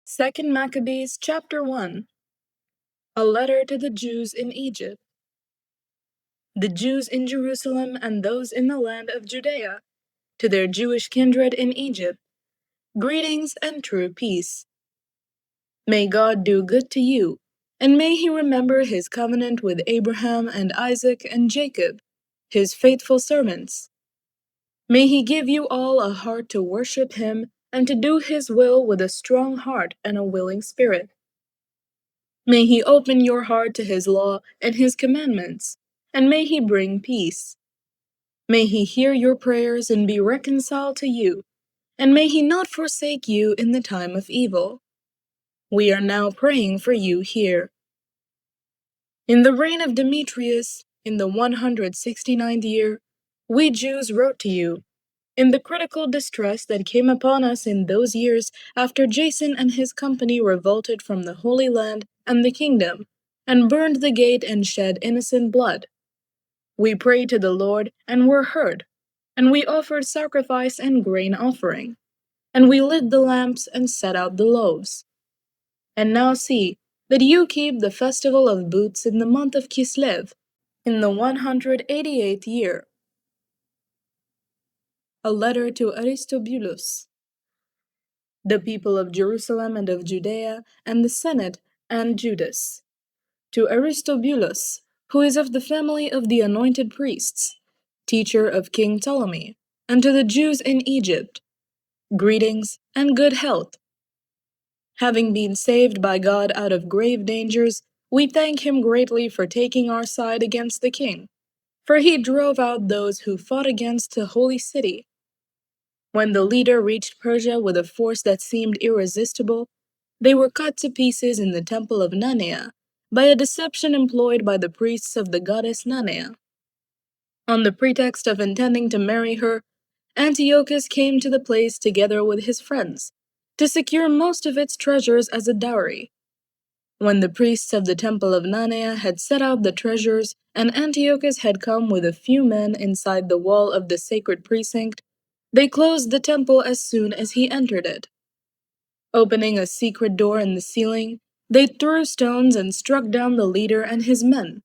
2 Maccabees chapter 1. A letter to the Jews in Egypt. The Jews in Jerusalem and those in the land of Judea, to their Jewish kindred in Egypt, greetings and true peace. May God do good to you, and may he remember his covenant with Abraham and Isaac and Jacob, his faithful servants. May he give you all a heart to worship him and to do his will with a strong heart and a willing spirit. May he open your heart to his law and his commandments, and may he bring peace. May he hear your prayers and be reconciled to you, and may he not forsake you in the time of evil. We are now praying for you here. In the reign of Demetrius, in the 169th year, we Jews wrote to you, in the critical distress that came upon us in those years after Jason and his company revolted from the Holy Land and the kingdom, and burned the gate and shed innocent blood. We prayed to the Lord and were heard, and we offered sacrifice and grain offering, and we lit the lamps and set out the loaves. And now see that you keep the festival of booths in the month of Kislev, in the 188th year. A letter to Aristobulus. The people of Jerusalem and of Judea, and the Senate, and Judas. To Aristobulus, who is of the family of the anointed priests, teacher of King Ptolemy, and to the Jews in Egypt, greetings and good health. Having been saved by God out of grave dangers, we thank him greatly for taking our side against the king, for he drove out those who fought against the holy city. When the leader reached Persia with a force that seemed irresistible, they were cut to pieces in the temple of Nanea by a deception employed by the priests of the goddess Nanea. On the pretext of intending to marry her, Antiochus came to the place together with his friends, to secure most of its treasures as a dowry. When the priests of the temple of Nanea had set out the treasures, and Antiochus had come with a few men inside the wall of the sacred precinct, they closed the temple as soon as he entered it. Opening a secret door in the ceiling, they threw stones and struck down the leader and his men.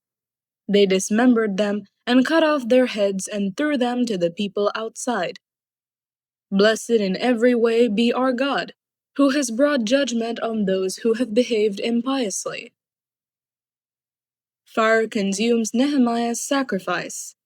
They dismembered them and cut off their heads and threw them to the people outside. Blessed in every way be our God, who has brought judgment on those who have behaved impiously. Fire consumes Nehemiah's sacrifice.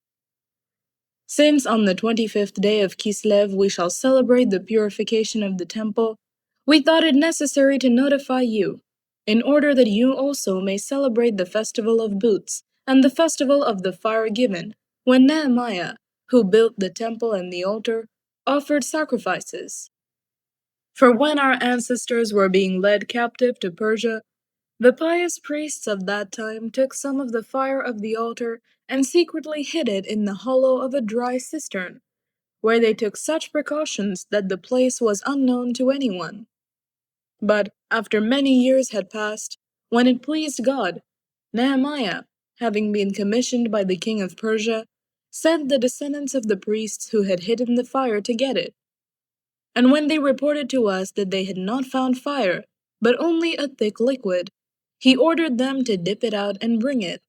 Since on the 25th day of Kislev we shall celebrate the purification of the temple, we thought it necessary to notify you, in order that you also may celebrate the festival of booths and the festival of the fire given, when Nehemiah, who built the temple and the altar, offered sacrifices. For when our ancestors were being led captive to Persia, the pious priests of that time took some of the fire of the altar and secretly hid it in the hollow of a dry cistern, where they took such precautions that the place was unknown to anyone. But after many years had passed, when it pleased God, Nehemiah, having been commissioned by the king of Persia, sent the descendants of the priests who had hidden the fire to get it. And when they reported to us that they had not found fire, but only a thick liquid, he ordered them to dip it out and bring it.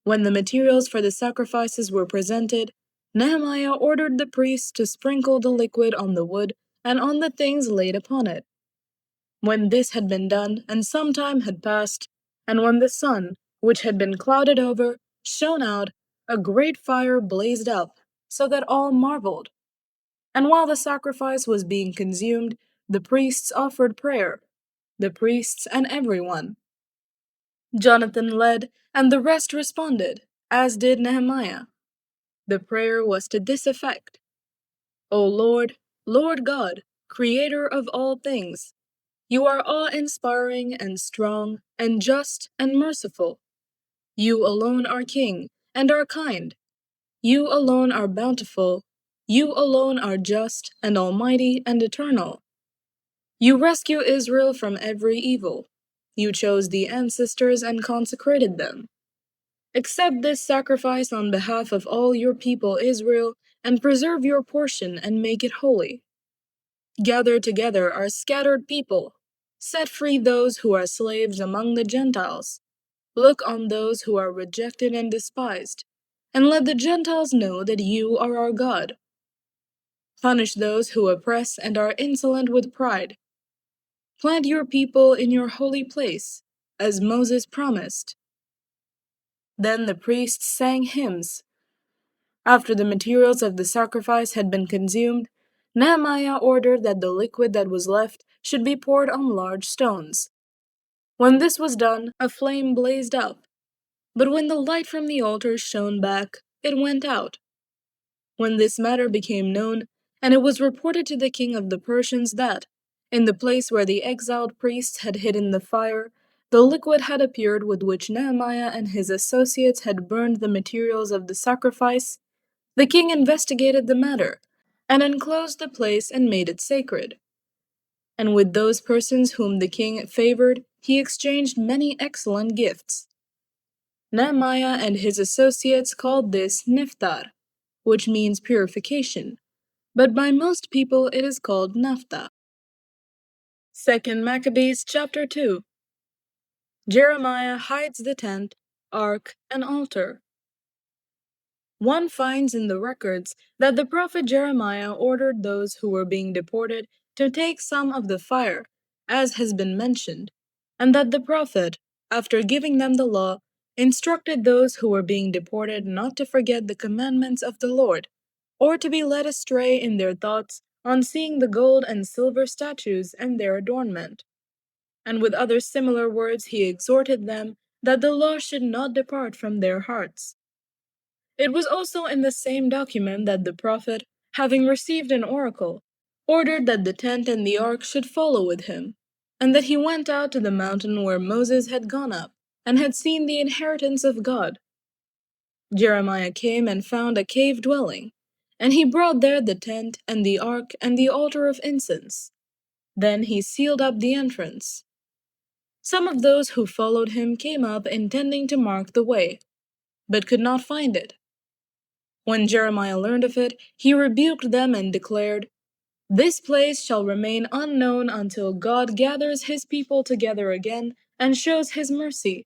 When the materials for the sacrifices were presented, Nehemiah ordered the priests to sprinkle the liquid on the wood and on the things laid upon it. When this had been done, and some time had passed, and when the sun, which had been clouded over, shone out, a great fire blazed up, so that all marveled. And while the sacrifice was being consumed, the priests offered prayer, the priests and everyone. Jonathan led, and the rest responded, as did Nehemiah. The prayer was to this effect: O Lord, Lord God, Creator of all things, you are awe-inspiring and strong and just and merciful. You alone are King and are kind. You alone are bountiful. You alone are just and almighty and eternal. You rescue Israel from every evil. You chose the ancestors and consecrated them. Accept this sacrifice on behalf of all your people Israel, and preserve your portion and make it holy. Gather together our scattered people. Set free those who are slaves among the Gentiles. Look on those who are rejected and despised, and let the Gentiles know that you are our God. Punish those who oppress and are insolent with pride. Plant your people in your holy place, as Moses promised. Then the priests sang hymns. After the materials of the sacrifice had been consumed, Nehemiah ordered that the liquid that was left should be poured on large stones. When this was done, a flame blazed up, but when the light from the altar shone back, it went out. When this matter became known, and it was reported to the king of the Persians that, in the place where the exiled priests had hidden the fire, the liquid had appeared with which Nehemiah and his associates had burned the materials of the sacrifice, the king investigated the matter, and enclosed the place and made it sacred. And with those persons whom the king favored, he exchanged many excellent gifts. Nehemiah and his associates called this niftar, which means purification, but by most people it is called naphtha. 2 Maccabees chapter 2. Jeremiah hides the tent, ark, and altar. One finds in the records that the prophet Jeremiah ordered those who were being deported to take some of the fire, as has been mentioned, and that the prophet, after giving them the law, instructed those who were being deported not to forget the commandments of the Lord, or to be led astray in their thoughts on seeing the gold and silver statues and their adornment. And with other similar words he exhorted them that the law should not depart from their hearts. It was also in the same document that the prophet, having received an oracle, ordered that the tent and the ark should follow with him, and that he went out to the mountain where Moses had gone up, and had seen the inheritance of God. Jeremiah came and found a cave dwelling, and he brought there the tent and the ark and the altar of incense. Then he sealed up the entrance. Some of those who followed him came up intending to mark the way, but could not find it. When Jeremiah learned of it, he rebuked them and declared, "This place shall remain unknown until God gathers his people together again and shows his mercy.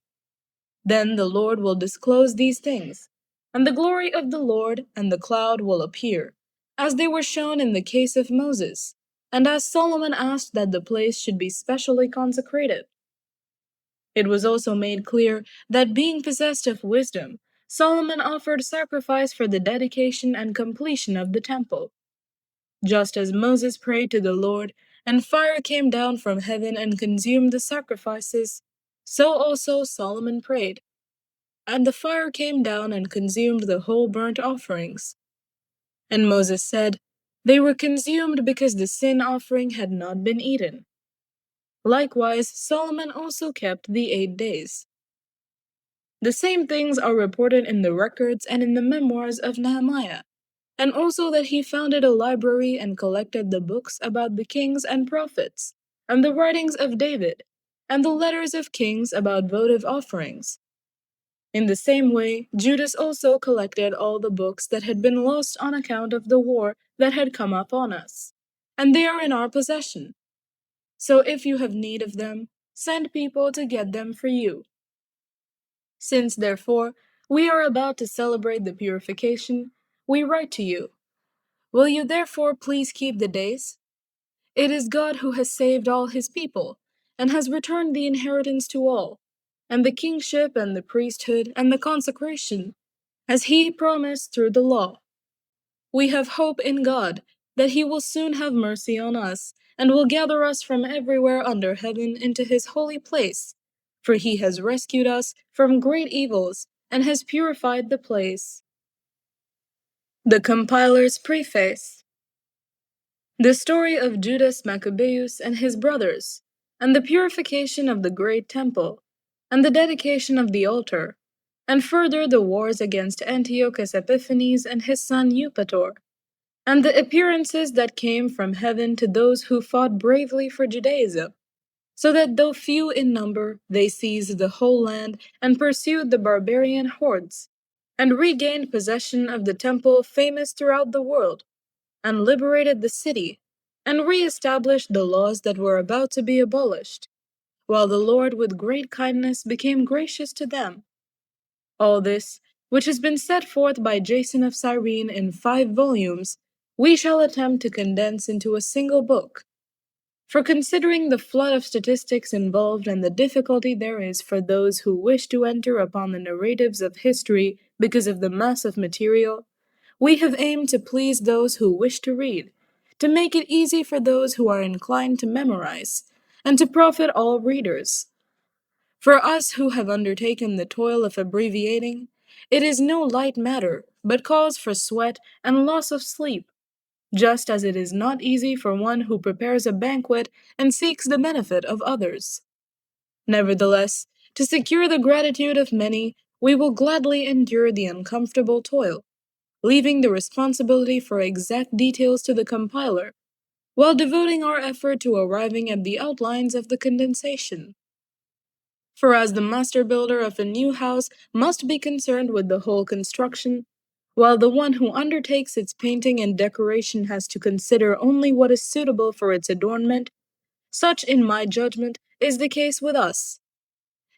Then the Lord will disclose these things, and the glory of the Lord and the cloud will appear, as they were shown in the case of Moses, and as Solomon asked that the place should be specially consecrated." It was also made clear that being possessed of wisdom, Solomon offered sacrifice for the dedication and completion of the temple. Just as Moses prayed to the Lord, and fire came down from heaven and consumed the sacrifices, so also Solomon prayed, and the fire came down and consumed the whole burnt offerings. And Moses said, "They were consumed because the sin offering had not been eaten." Likewise, Solomon also kept the 8 days. The same things are reported in the records and in the memoirs of Nehemiah, and also that he founded a library and collected the books about the kings and prophets, and the writings of David, and the letters of kings about votive offerings. In the same way, Judas also collected all the books that had been lost on account of the war that had come upon us, and they are in our possession. So if you have need of them, send people to get them for you. Since, therefore, we are about to celebrate the purification, we write to you. Will you therefore please keep the days? It is God who has saved all his people, and has returned the inheritance to all, and the kingship and the priesthood and the consecration, as he promised through the law. We have hope in God that he will soon have mercy on us, and will gather us from everywhere under heaven into his holy place, for he has rescued us from great evils and has purified the place. The Compiler's Preface. The story of Judas Maccabeus and his brothers, and the purification of the great temple, and the dedication of the altar, and further the wars against Antiochus Epiphanes and his son Eupator, and the appearances that came from heaven to those who fought bravely for Judaism, so that though few in number, they seized the whole land and pursued the barbarian hordes, and regained possession of the temple famous throughout the world, and liberated the city, and re-established the laws that were about to be abolished, while the Lord with great kindness became gracious to them. All this, which has been set forth by Jason of Cyrene in 5 volumes, we shall attempt to condense into a single book. For considering the flood of statistics involved and the difficulty there is for those who wish to enter upon the narratives of history because of the mass of material, we have aimed to please those who wish to read, to make it easy for those who are inclined to memorize, and to profit all readers. For us who have undertaken the toil of abbreviating, it is no light matter, but cause for sweat and loss of sleep, just as it is not easy for one who prepares a banquet and seeks the benefit of others. Nevertheless, to secure the gratitude of many, we will gladly endure the uncomfortable toil, leaving the responsibility for exact details to the compiler, while devoting our effort to arriving at the outlines of the condensation. For as the master builder of a new house must be concerned with the whole construction, while the one who undertakes its painting and decoration has to consider only what is suitable for its adornment, such, in my judgment, is the case with us.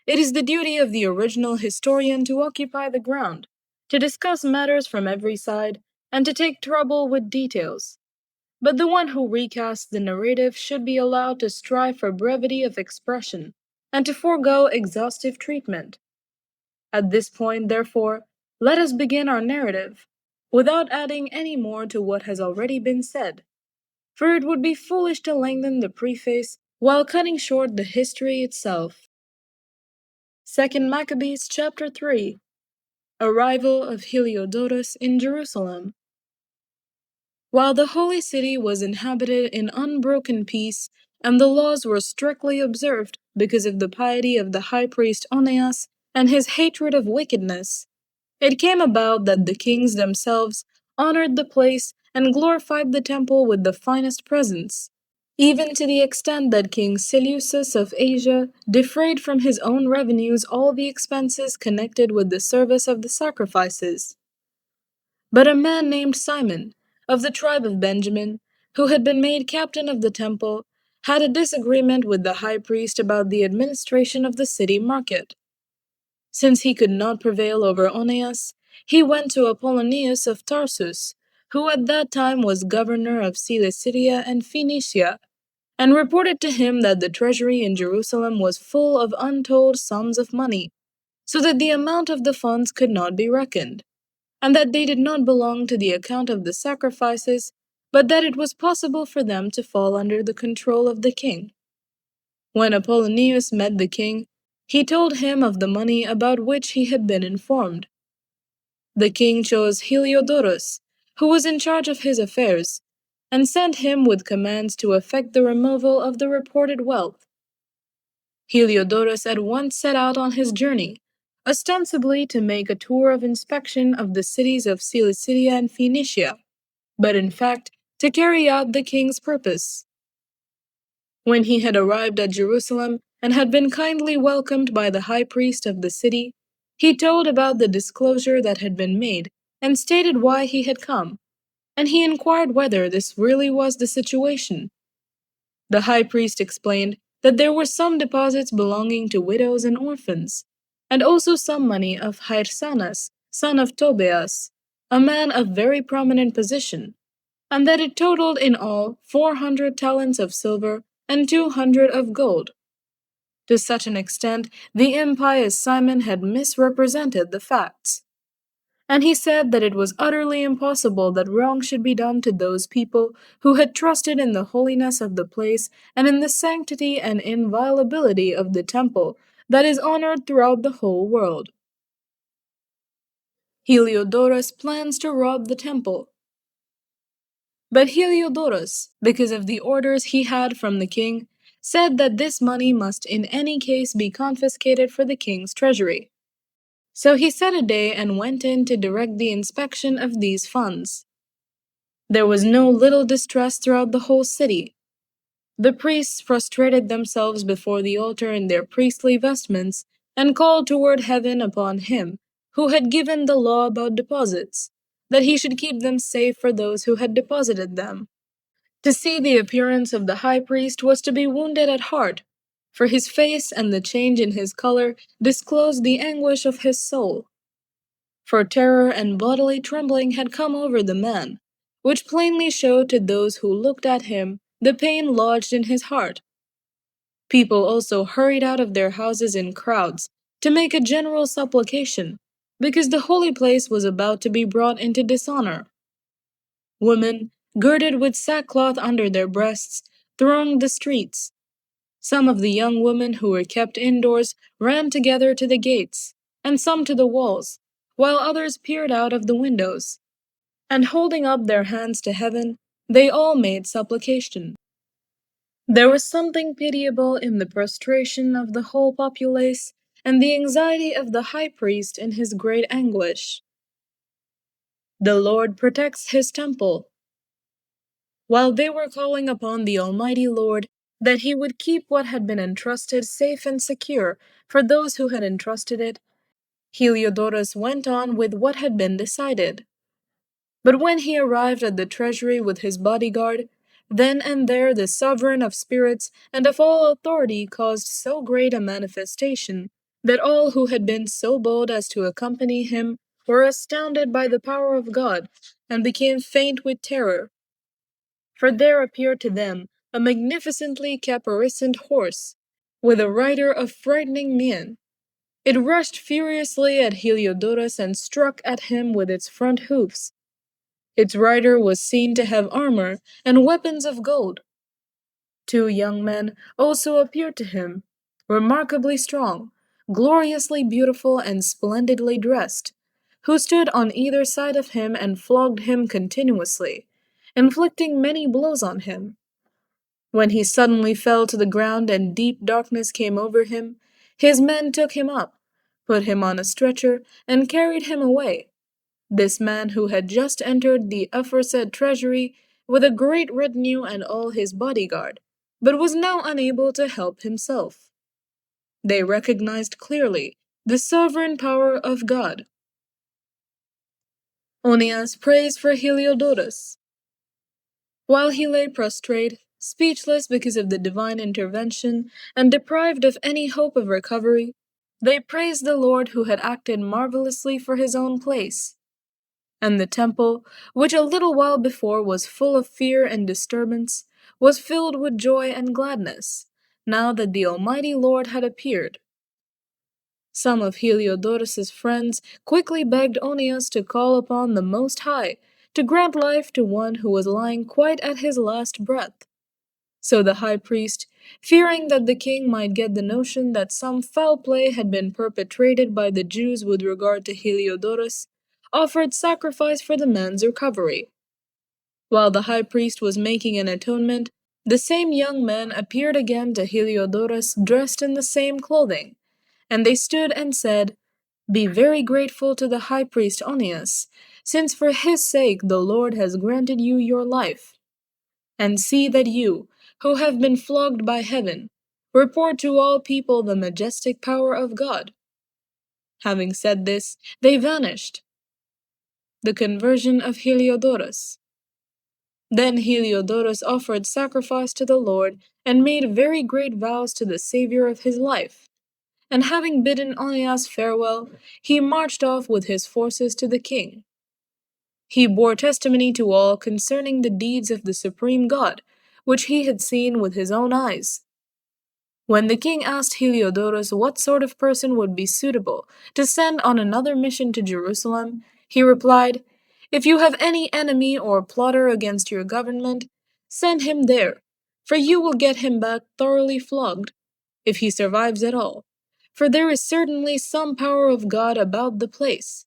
It is the duty of the original historian to occupy the ground, to discuss matters from every side, and to take trouble with details. But the one who recasts the narrative should be allowed to strive for brevity of expression, and to forego exhaustive treatment. At this point, therefore, let us begin our narrative, without adding any more to what has already been said, for it would be foolish to lengthen the preface while cutting short the history itself. 2 Maccabees chapter 3. Arrival of Heliodorus in Jerusalem. While the holy city was inhabited in unbroken peace, and the laws were strictly observed because of the piety of the high priest Onias and his hatred of wickedness, it came about that the kings themselves honored the place and glorified the temple with the finest presents, even to the extent that King Seleucus of Asia defrayed from his own revenues all the expenses connected with the service of the sacrifices. But a man named Simon, of the tribe of Benjamin, who had been made captain of the temple, had a disagreement with the high priest about the administration of the city market. Since he could not prevail over Onias, he went to Apollonius of Tarsus, who at that time was governor of Cilicia and Phoenicia, and reported to him that the treasury in Jerusalem was full of untold sums of money, so that the amount of the funds could not be reckoned, and that they did not belong to the account of the sacrifices, but that it was possible for them to fall under the control of the king. When Apollonius met the king, he told him of the money about which he had been informed. The king chose Heliodorus, who was in charge of his affairs, and sent him with commands to effect the removal of the reported wealth. Heliodorus at once set out on his journey, ostensibly to make a tour of inspection of the cities of Cilicia and Phoenicia, but in fact to carry out the king's purpose. When he had arrived at Jerusalem and had been kindly welcomed by the high priest of the city, he told about the disclosure that had been made and stated why he had come, and he inquired whether this really was the situation. The high priest explained that there were some deposits belonging to widows and orphans, and also some money of Hyrsanus, son of Tobias, a man of very prominent position, and that it totaled in all 400 talents of silver and 200 of gold. To such an extent, the impious Simon had misrepresented the facts. And he said that it was utterly impossible that wrong should be done to those people who had trusted in the holiness of the place and in the sanctity and inviolability of the temple that is honored throughout the whole world. Heliodorus plans to rob the temple. But Heliodorus, because of the orders he had from the king, said that this money must in any case be confiscated for the king's treasury. So he set a day and went in to direct the inspection of these funds. There was no little distress throughout the whole city. The priests prostrated themselves before the altar in their priestly vestments and called toward heaven upon him who had given the law about deposits, that he should keep them safe for those who had deposited them. To see the appearance of the high priest was to be wounded at heart, for his face and the change in his color disclosed the anguish of his soul. For terror and bodily trembling had come over the man, which plainly showed to those who looked at him the pain lodged in his heart. People also hurried out of their houses in crowds to make a general supplication, because the holy place was about to be brought into dishonor. Women, girded with sackcloth under their breasts, thronged the streets. Some of the young women who were kept indoors ran together to the gates, and some to the walls, while others peered out of the windows. And holding up their hands to heaven, they all made supplication. There was something pitiable in the prostration of the whole populace, and the anxiety of the high priest in his great anguish. The Lord protects his temple. While they were calling upon the Almighty Lord that he would keep what had been entrusted safe and secure for those who had entrusted it, Heliodorus went on with what had been decided. But when he arrived at the treasury with his bodyguard, then and there the sovereign of spirits and of all authority caused so great a manifestation that all who had been so bold as to accompany him were astounded by the power of God and became faint with terror. For there appeared to them a magnificently caparisoned horse, with a rider of frightening mien. It rushed furiously at Heliodorus and struck at him with its front hoofs. Its rider was seen to have armor and weapons of gold. Two young men also appeared to him, remarkably strong, gloriously beautiful, and splendidly dressed, who stood on either side of him and flogged him continuously, inflicting many blows on him. When he suddenly fell to the ground and deep darkness came over him, his men took him up, put him on a stretcher, and carried him away. This man who had just entered the aforesaid treasury with a great retinue and all his bodyguard, but was now unable to help himself. They recognized clearly the sovereign power of God. Onias prays for Heliodorus. While he lay prostrate, speechless because of the divine intervention, and deprived of any hope of recovery, they praised the Lord who had acted marvelously for his own place. And the temple, which a little while before was full of fear and disturbance, was filled with joy and gladness, now that the Almighty Lord had appeared. Some of Heliodorus's friends quickly begged Onias to call upon the Most High to grant life to one who was lying quite at his last breath. So the high priest, fearing that the king might get the notion that some foul play had been perpetrated by the Jews with regard to Heliodorus, offered sacrifice for the man's recovery. While the high priest was making an atonement, the same young men appeared again to Heliodorus dressed in the same clothing, and they stood and said, "Be very grateful to the high priest Onias, since for his sake the Lord has granted you your life. And see that you, who have been flogged by heaven, report to all people the majestic power of God." Having said this, they vanished. The conversion of Heliodorus. Then Heliodorus offered sacrifice to the Lord and made very great vows to the Savior of his life. And having bidden Onias farewell, he marched off with his forces to the king. He bore testimony to all concerning the deeds of the supreme God, which he had seen with his own eyes. When the king asked Heliodorus what sort of person would be suitable to send on another mission to Jerusalem, he replied, "If you have any enemy or plotter against your government, send him there, for you will get him back thoroughly flogged, if he survives at all, for there is certainly some power of God about the place.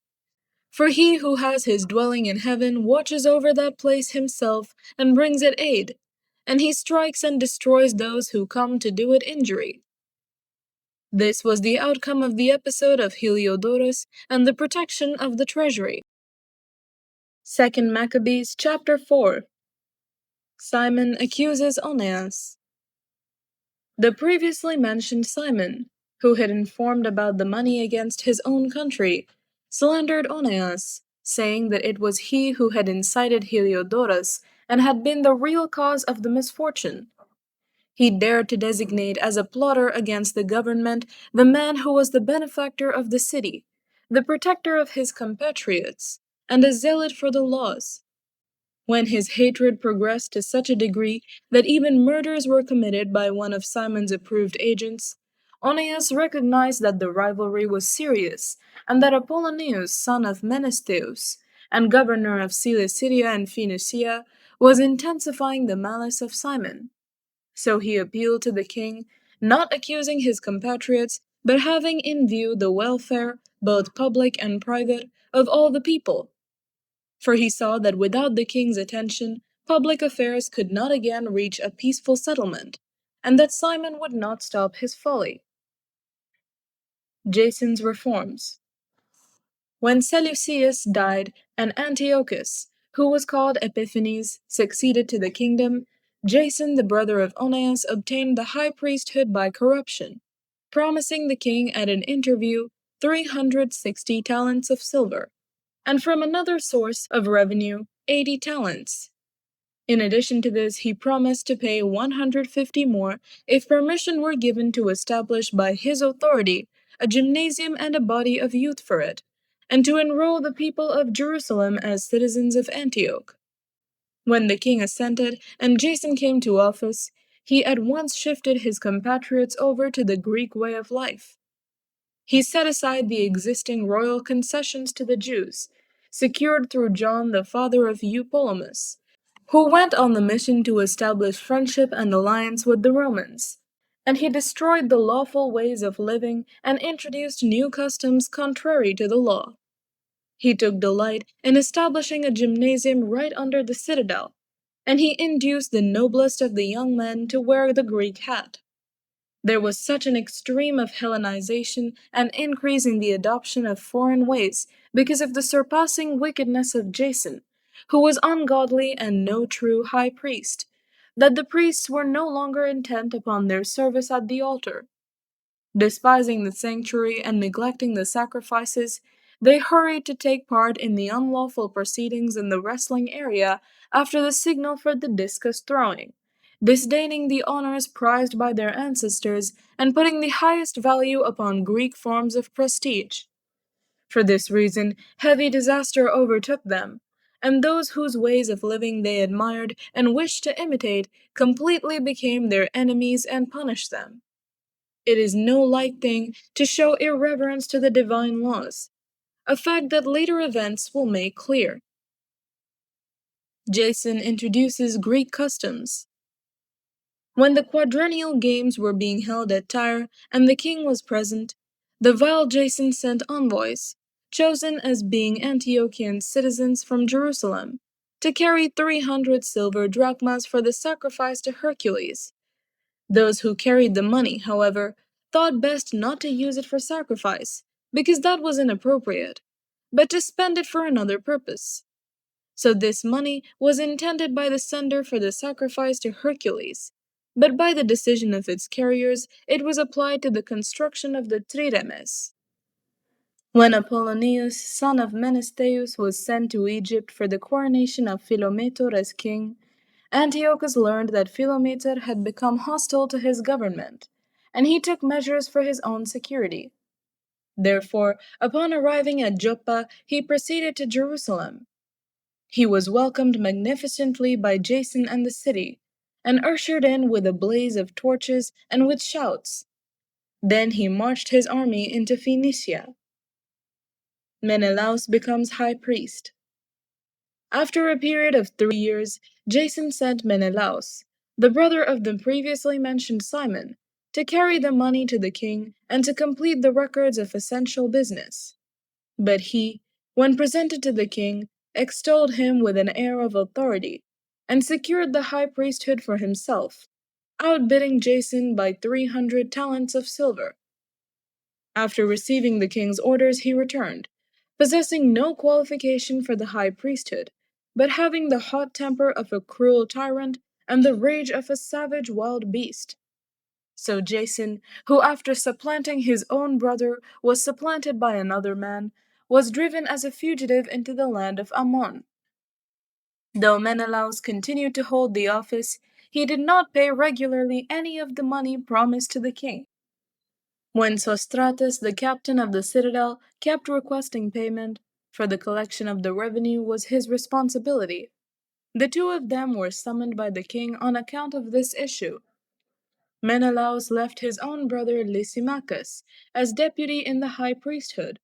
For he who has his dwelling in heaven watches over that place himself and brings it aid, and he strikes and destroys those who come to do it injury." This was the outcome of the episode of Heliodorus and the protection of the treasury. 2 Maccabees chapter 4. Simon accuses Onias. The previously mentioned Simon, who had informed about the money against his own country, slandered Onias, saying that it was he who had incited Heliodorus and had been the real cause of the misfortune. He dared to designate as a plotter against the government the man who was the benefactor of the city, the protector of his compatriots, and a zealot for the laws. When his hatred progressed to such a degree that even murders were committed by one of Simon's approved agents, Onias recognized that the rivalry was serious and that Apollonius, son of Menestheus, and governor of Cilicia and Phoenicia, was intensifying the malice of Simon. So he appealed to the king, not accusing his compatriots, but having in view the welfare, both public and private, of all the people. For he saw that without the king's attention, public affairs could not again reach a peaceful settlement, and that Simon would not stop his folly. Jason's reforms. When Seleucus died and Antiochus, who was called Epiphanes, succeeded to the kingdom, Jason, the brother of Onias, obtained the high priesthood by corruption, promising the king at an interview 360 talents of silver, and from another source of revenue 80 talents. In addition to this, he promised to pay 150 more if permission were given to establish by his authority a gymnasium and a body of youth for it, and to enroll the people of Jerusalem as citizens of Antioch. When the king assented and Jason came to office, he at once shifted his compatriots over to the Greek way of life. He set aside the existing royal concessions to the Jews, secured through John, the father of Eupolemus, who went on the mission to establish friendship and alliance with the Romans. And he destroyed the lawful ways of living and introduced new customs contrary to the law. He took delight in establishing a gymnasium right under the citadel, and he induced the noblest of the young men to wear the Greek hat. There was such an extreme of Hellenization and increase in the adoption of foreign ways because of the surpassing wickedness of Jason, who was ungodly and no true high priest, that the priests were no longer intent upon their service at the altar. Despising the sanctuary and neglecting the sacrifices, they hurried to take part in the unlawful proceedings in the wrestling area after the signal for the discus throwing, disdaining the honors prized by their ancestors and putting the highest value upon Greek forms of prestige. For this reason, heavy disaster overtook them, and those whose ways of living they admired and wished to imitate completely became their enemies and punished them. It is no light thing to show irreverence to the divine laws, a fact that later events will make clear. Jason introduces Greek customs. When the quadrennial games were being held at Tyre and the king was present, the vile Jason sent envoys, chosen as being Antiochian citizens from Jerusalem, to carry 300 silver drachmas for the sacrifice to Hercules. Those who carried the money, however, thought best not to use it for sacrifice, because that was inappropriate, but to spend it for another purpose. So this money was intended by the sender for the sacrifice to Hercules, but by the decision of its carriers it was applied to the construction of the triremes. When Apollonius, son of Menestheus, was sent to Egypt for the coronation of Philometor as king, Antiochus learned that Philometor had become hostile to his government, and he took measures for his own security. Therefore, upon arriving at Joppa, he proceeded to Jerusalem. He was welcomed magnificently by Jason and the city, and ushered in with a blaze of torches and with shouts. Then he marched his army into Phoenicia. Menelaus becomes high priest. After a period of 3 years, Jason sent Menelaus, the brother of the previously mentioned Simon, to carry the money to the king and to complete the records of essential business. But he, when presented to the king, extolled him with an air of authority, and secured the high priesthood for himself, outbidding Jason by 300 talents of silver. After receiving the king's orders, he returned, possessing no qualification for the high priesthood, but having the hot temper of a cruel tyrant and the rage of a savage wild beast. So Jason, who after supplanting his own brother was supplanted by another man, was driven as a fugitive into the land of Ammon. Though Menelaus continued to hold the office, he did not pay regularly any of the money promised to the king. When Sostratus, the captain of the citadel, kept requesting payment, for the collection of the revenue was his responsibility, the two of them were summoned by the king on account of this issue. Menelaus left his own brother Lysimachus as deputy in the high priesthood,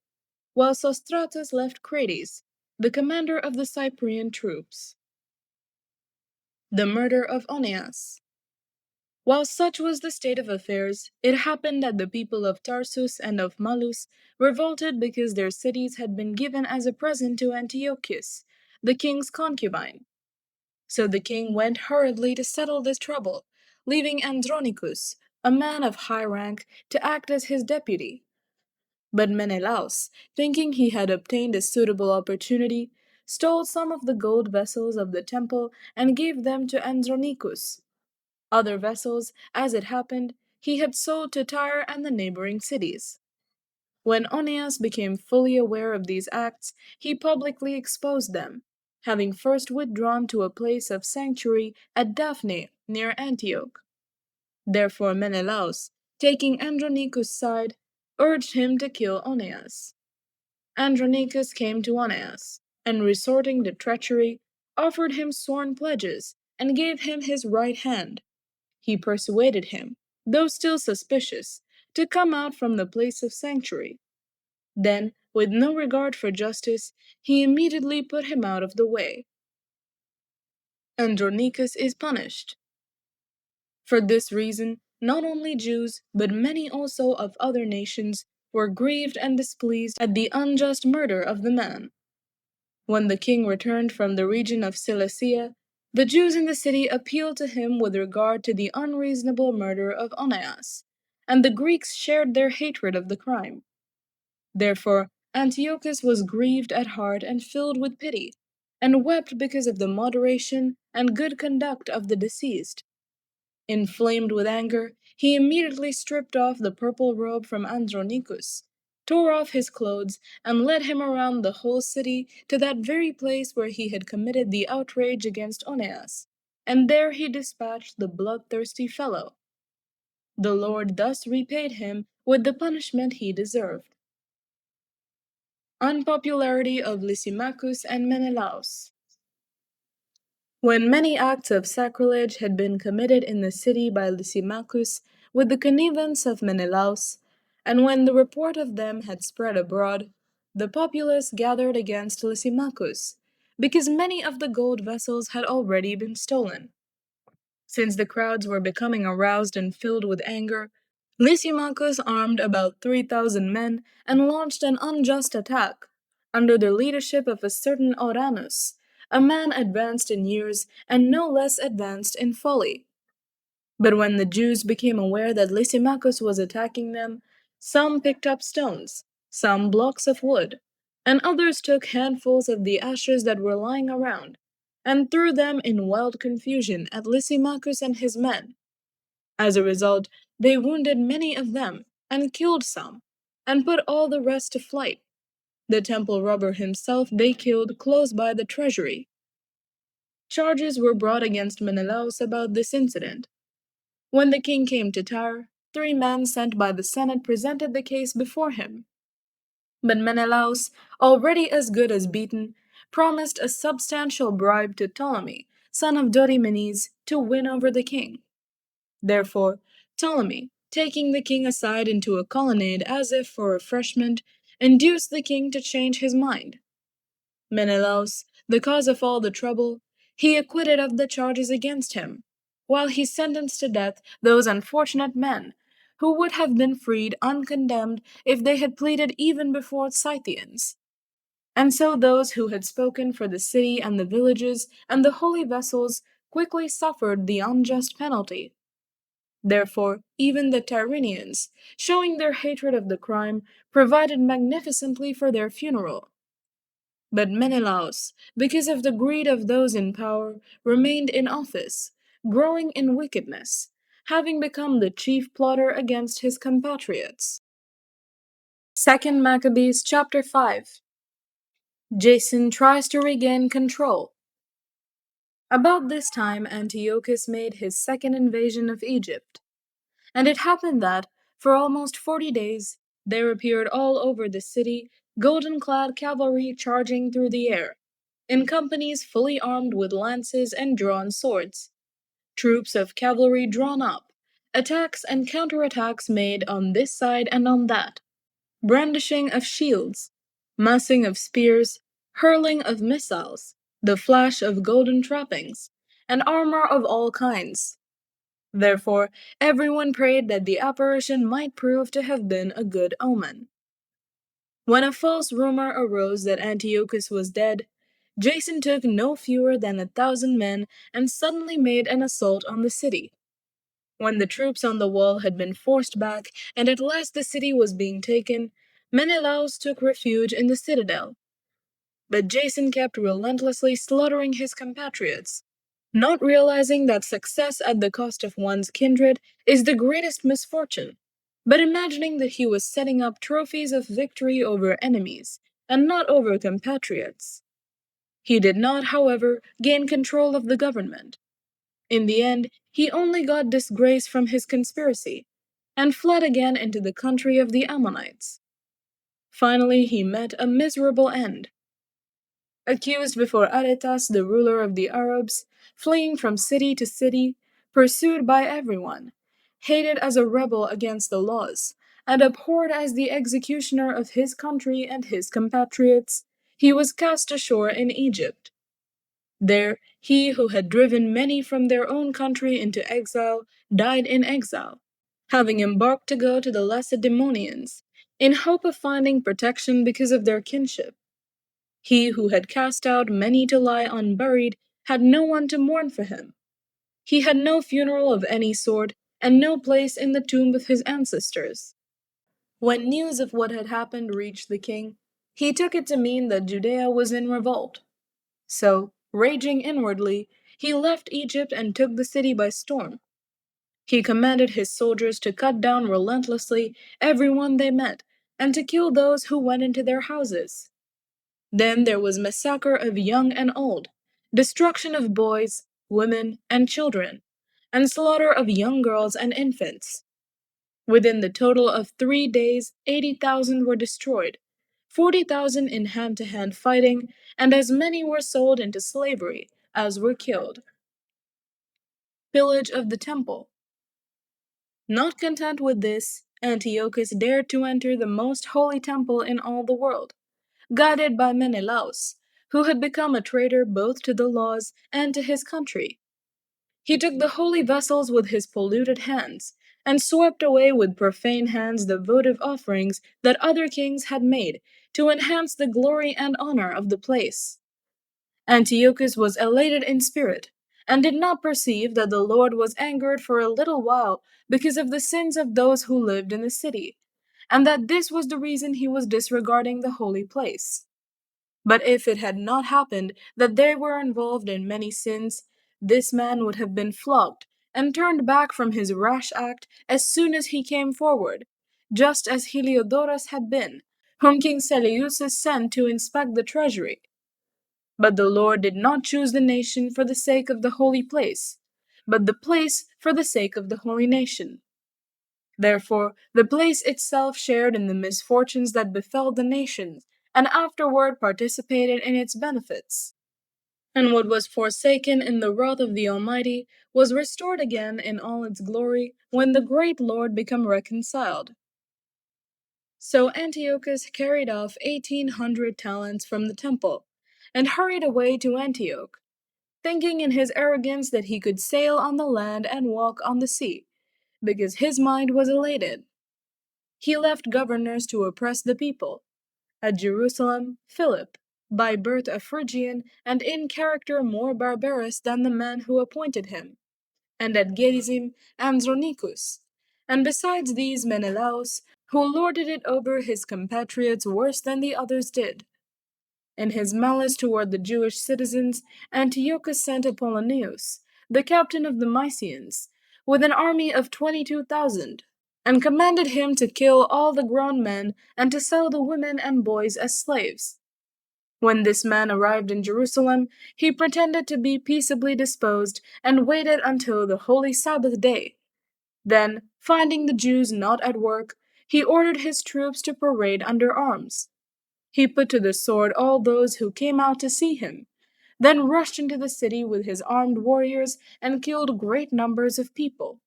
while Sostratus left Crates, the commander of the Cyprian troops. The murder of Oneas. While such was the state of affairs, it happened that the people of Tarsus and of Malus revolted because their cities had been given as a present to Antiochus, the king's concubine. So the king went hurriedly to settle this trouble, leaving Andronicus, a man of high rank, to act as his deputy. But Menelaus, thinking he had obtained a suitable opportunity, stole some of the gold vessels of the temple and gave them to Andronicus. Other vessels, as it happened, he had sold to Tyre and the neighboring cities. When Oneas became fully aware of these acts, he publicly exposed them, having first withdrawn to a place of sanctuary at Daphne, near Antioch. Therefore Menelaus, taking Andronicus' side, urged him to kill Oneas. Andronicus came to Oneas, and resorting to treachery, offered him sworn pledges, and gave him his right hand. He persuaded him, though still suspicious, to come out from the place of sanctuary. Then, with no regard for justice, he immediately put him out of the way. Andronicus is punished. For this reason, not only Jews, but many also of other nations, were grieved and displeased at the unjust murder of the man. When the king returned from the region of Cilicia, the Jews in the city appealed to him with regard to the unreasonable murder of Oneas, and the Greeks shared their hatred of the crime. Therefore, Antiochus was grieved at heart and filled with pity, and wept because of the moderation and good conduct of the deceased. Inflamed with anger, he immediately stripped off the purple robe from Andronicus, tore off his clothes, and led him around the whole city to that very place where he had committed the outrage against Oneas, and there he dispatched the bloodthirsty fellow. The Lord thus repaid him with the punishment he deserved. Unpopularity of Lysimachus and Menelaus. When many acts of sacrilege had been committed in the city by Lysimachus with the connivance of Menelaus, and when the report of them had spread abroad, the populace gathered against Lysimachus, because many of the gold vessels had already been stolen. Since the crowds were becoming aroused and filled with anger, Lysimachus armed about 3,000 men and launched an unjust attack, under the leadership of a certain Oranus, a man advanced in years and no less advanced in folly. But when the Jews became aware that Lysimachus was attacking them, some picked up stones, some blocks of wood, and others took handfuls of the ashes that were lying around, and threw them in wild confusion at Lysimachus and his men. As a result, they wounded many of them, and killed some, and put all the rest to flight. The temple robber himself they killed close by the treasury. Charges were brought against Menelaus about this incident. When the king came to Tyre, 3 men sent by the Senate presented the case before him. But Menelaus, already as good as beaten, promised a substantial bribe to Ptolemy, son of Dorymenes, to win over the king. Therefore, Ptolemy, taking the king aside into a colonnade as if for refreshment, induced the king to change his mind. Menelaus, the cause of all the trouble, he acquitted of the charges against him, while he sentenced to death those unfortunate men, who would have been freed uncondemned if they had pleaded even before Scythians. And so those who had spoken for the city and the villages and the holy vessels quickly suffered the unjust penalty. Therefore, even the Tyrrhenians, showing their hatred of the crime, provided magnificently for their funeral. But Menelaus, because of the greed of those in power, remained in office, growing in wickedness, having become the chief plotter against his compatriots. 2 Maccabees chapter 5. Jason tries to regain control. About this time, Antiochus made his second invasion of Egypt. And it happened that, for almost 40 days, there appeared all over the city golden clad cavalry charging through the air, in companies fully armed with lances and drawn swords, troops of cavalry drawn up, attacks and counterattacks made on this side and on that, brandishing of shields, massing of spears, hurling of missiles, the flash of golden trappings, and armor of all kinds. Therefore, everyone prayed that the apparition might prove to have been a good omen. When a false rumor arose that Antiochus was dead, Jason took no fewer than 1,000 men and suddenly made an assault on the city. When the troops on the wall had been forced back and at last the city was being taken, Menelaus took refuge in the citadel. But Jason kept relentlessly slaughtering his compatriots, not realizing that success at the cost of one's kindred is the greatest misfortune, but imagining that he was setting up trophies of victory over enemies, and not over compatriots. He did not, however, gain control of the government. In the end, he only got disgrace from his conspiracy, and fled again into the country of the Ammonites. Finally, he met a miserable end. Accused before Aretas, the ruler of the Arabs, fleeing from city to city, pursued by everyone, hated as a rebel against the laws, and abhorred as the executioner of his country and his compatriots, he was cast ashore in Egypt. There, he who had driven many from their own country into exile died in exile, having embarked to go to the Lacedaemonians, in hope of finding protection because of their kinship. He who had cast out many to lie unburied had no one to mourn for him. He had no funeral of any sort, and no place in the tomb of his ancestors. When news of what had happened reached the king, he took it to mean that Judea was in revolt. So, raging inwardly, he left Egypt and took the city by storm. He commanded his soldiers to cut down relentlessly everyone they met, and to kill those who went into their houses. Then there was massacre of young and old, destruction of boys, women, and children, and slaughter of young girls and infants. Within the total of 3 days, 80,000 were destroyed, 40,000 in hand-to-hand fighting, and as many were sold into slavery as were killed. Pillage of the temple. Not content with this, Antiochus dared to enter the most holy temple in all the world, guided by Menelaus, who had become a traitor both to the laws and to his country. He took the holy vessels with his polluted hands, and swept away with profane hands the votive offerings that other kings had made to enhance the glory and honor of the place. Antiochus was elated in spirit, and did not perceive that the Lord was angered for a little while because of the sins of those who lived in the city, and that this was the reason he was disregarding the holy place. But if it had not happened that they were involved in many sins, this man would have been flogged and turned back from his rash act as soon as he came forward, just as Heliodorus had been, whom King Seleucus sent to inspect the treasury. But the Lord did not choose the nation for the sake of the holy place, but the place for the sake of the holy nation. Therefore, the place itself shared in the misfortunes that befell the nations, and afterward participated in its benefits. And what was forsaken in the wrath of the Almighty was restored again in all its glory when the great Lord became reconciled. So Antiochus carried off 1,800 talents from the temple, and hurried away to Antioch, thinking in his arrogance that he could sail on the land and walk on the sea, because his mind was elated. He left governors to oppress the people. At Jerusalem, Philip, by birth a Phrygian and in character more barbarous than the man who appointed him, and at Gerizim, Andronicus, and besides these Menelaus, who lorded it over his compatriots worse than the others did. In his malice toward the Jewish citizens, Antiochus sent Apollonius, the captain of the Mysians, with an army of 22,000, and commanded him to kill all the grown men and to sell the women and boys as slaves. When this man arrived in Jerusalem, he pretended to be peaceably disposed and waited until the holy Sabbath day. Then, finding the Jews not at work, he ordered his troops to parade under arms. He put to the sword all those who came out to see him, then rushed into the city with his armed warriors and killed great numbers of people.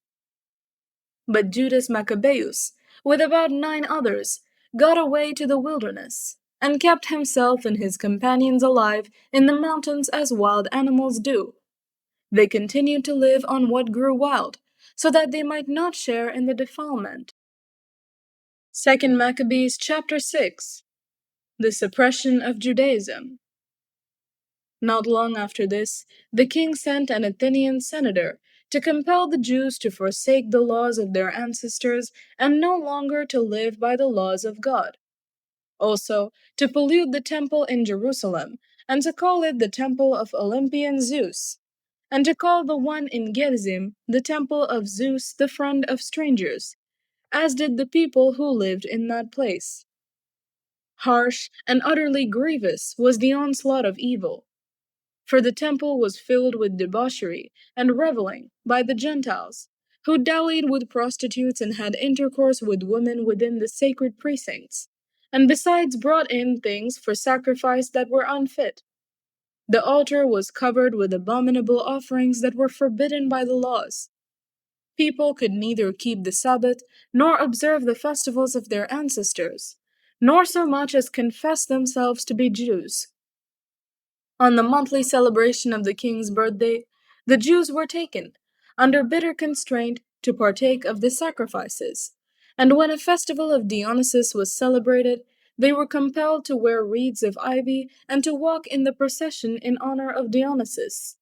But Judas Maccabeus, with about 9 others, got away to the wilderness, and kept himself and his companions alive in the mountains as wild animals do. They continued to live on what grew wild, so that they might not share in the defilement. 2 Maccabees chapter 6. The suppression of Judaism. Not long after this, the king sent an Athenian senator to compel the Jews to forsake the laws of their ancestors and no longer to live by the laws of God. Also, to pollute the temple in Jerusalem, and to call it the temple of Olympian Zeus, and to call the one in Gerizim the temple of Zeus, the friend of strangers, as did the people who lived in that place. Harsh and utterly grievous was the onslaught of evil. For the temple was filled with debauchery and reveling by the Gentiles, who dallied with prostitutes and had intercourse with women within the sacred precincts, and besides brought in things for sacrifice that were unfit. The altar was covered with abominable offerings that were forbidden by the laws. People could neither keep the Sabbath nor observe the festivals of their ancestors, nor so much as confess themselves to be Jews. On the monthly celebration of the king's birthday, the Jews were taken, under bitter constraint, to partake of the sacrifices, and when a festival of Dionysus was celebrated, they were compelled to wear wreaths of ivy and to walk in the procession in honor of Dionysus.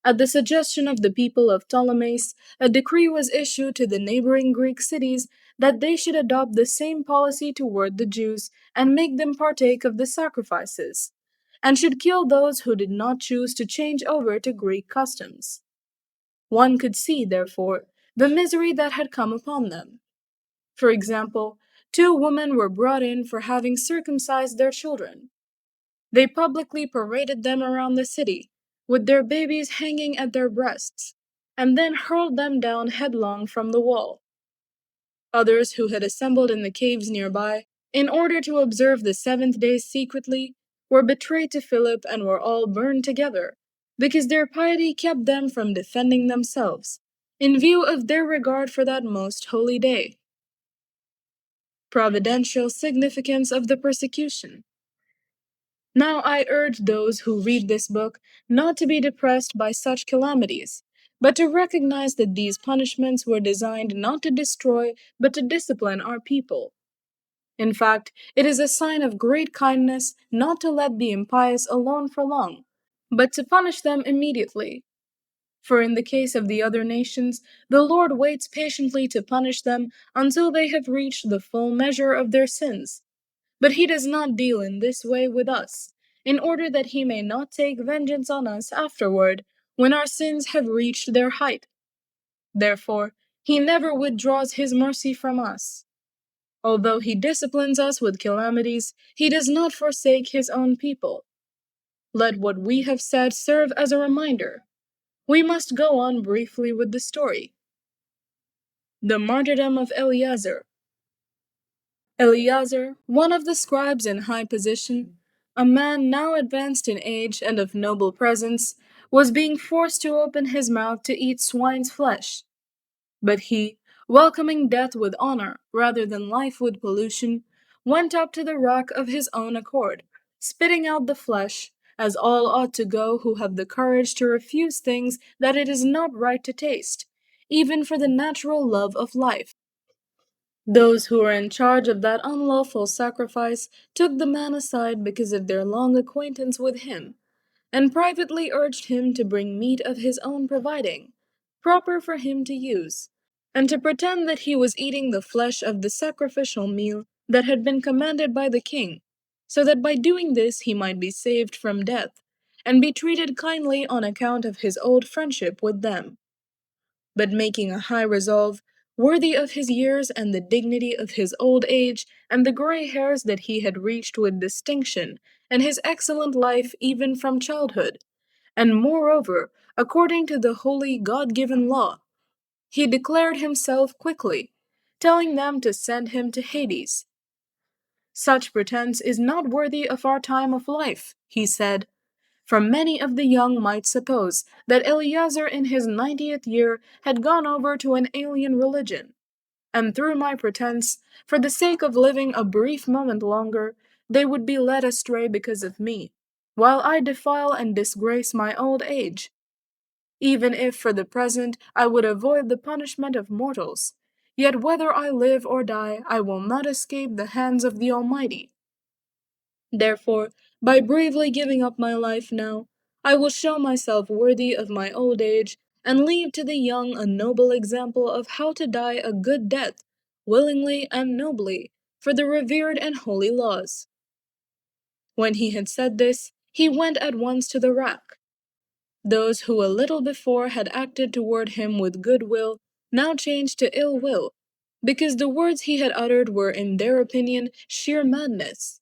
At the suggestion of the people of Ptolemais, a decree was issued to the neighboring Greek cities that they should adopt the same policy toward the Jews and make them partake of the sacrifices, and should kill those who did not choose to change over to Greek customs. One could see, therefore, the misery that had come upon them. For example, 2 women were brought in for having circumcised their children. They publicly paraded them around the city, with their babies hanging at their breasts, and then hurled them down headlong from the wall. Others who had assembled in the caves nearby, in order to observe the seventh day secretly, were betrayed to Philip and were all burned together, because their piety kept them from defending themselves, in view of their regard for that most holy day. Providential significance of the persecution. Now I urge those who read this book not to be depressed by such calamities, but to recognize that these punishments were designed not to destroy, but to discipline our people. In fact, it is a sign of great kindness not to let the impious alone for long, but to punish them immediately. For in the case of the other nations, the Lord waits patiently to punish them until they have reached the full measure of their sins. But he does not deal in this way with us, in order that he may not take vengeance on us afterward, when our sins have reached their height. Therefore, he never withdraws his mercy from us. Although he disciplines us with calamities, he does not forsake his own people. Let what we have said serve as a reminder. We must go on briefly with the story. The martyrdom of Eleazar. Eleazar, one of the scribes in high position, a man now advanced in age and of noble presence, was being forced to open his mouth to eat swine's flesh. But he, welcoming death with honor rather than life with pollution, went up to the rock of his own accord, spitting out the flesh, as all ought to go who have the courage to refuse things that it is not right to taste, even for the natural love of life. Those who were in charge of that unlawful sacrifice took the man aside because of their long acquaintance with him, and privately urged him to bring meat of his own providing, proper for him to use, and to pretend that he was eating the flesh of the sacrificial meal that had been commanded by the king, so that by doing this he might be saved from death, and be treated kindly on account of his old friendship with them. But making a high resolve, worthy of his years and the dignity of his old age, and the gray hairs that he had reached with distinction, and his excellent life even from childhood. And moreover, according to the holy God given law, he declared himself quickly, telling them to send him to Hades. Such pretense is not worthy of our time of life, he said, for many of the young might suppose that Eleazar in his 90th year had gone over to an alien religion, and through my pretense, for the sake of living a brief moment longer, they would be led astray because of me, while I defile and disgrace my old age. Even if for the present I would avoid the punishment of mortals, yet whether I live or die, I will not escape the hands of the Almighty. Therefore, by bravely giving up my life now, I will show myself worthy of my old age, and leave to the young a noble example of how to die a good death, willingly and nobly, for the revered and holy laws. When he had said this, he went at once to the rack. Those who a little before had acted toward him with good will now changed to ill will, because the words he had uttered were in their opinion sheer madness.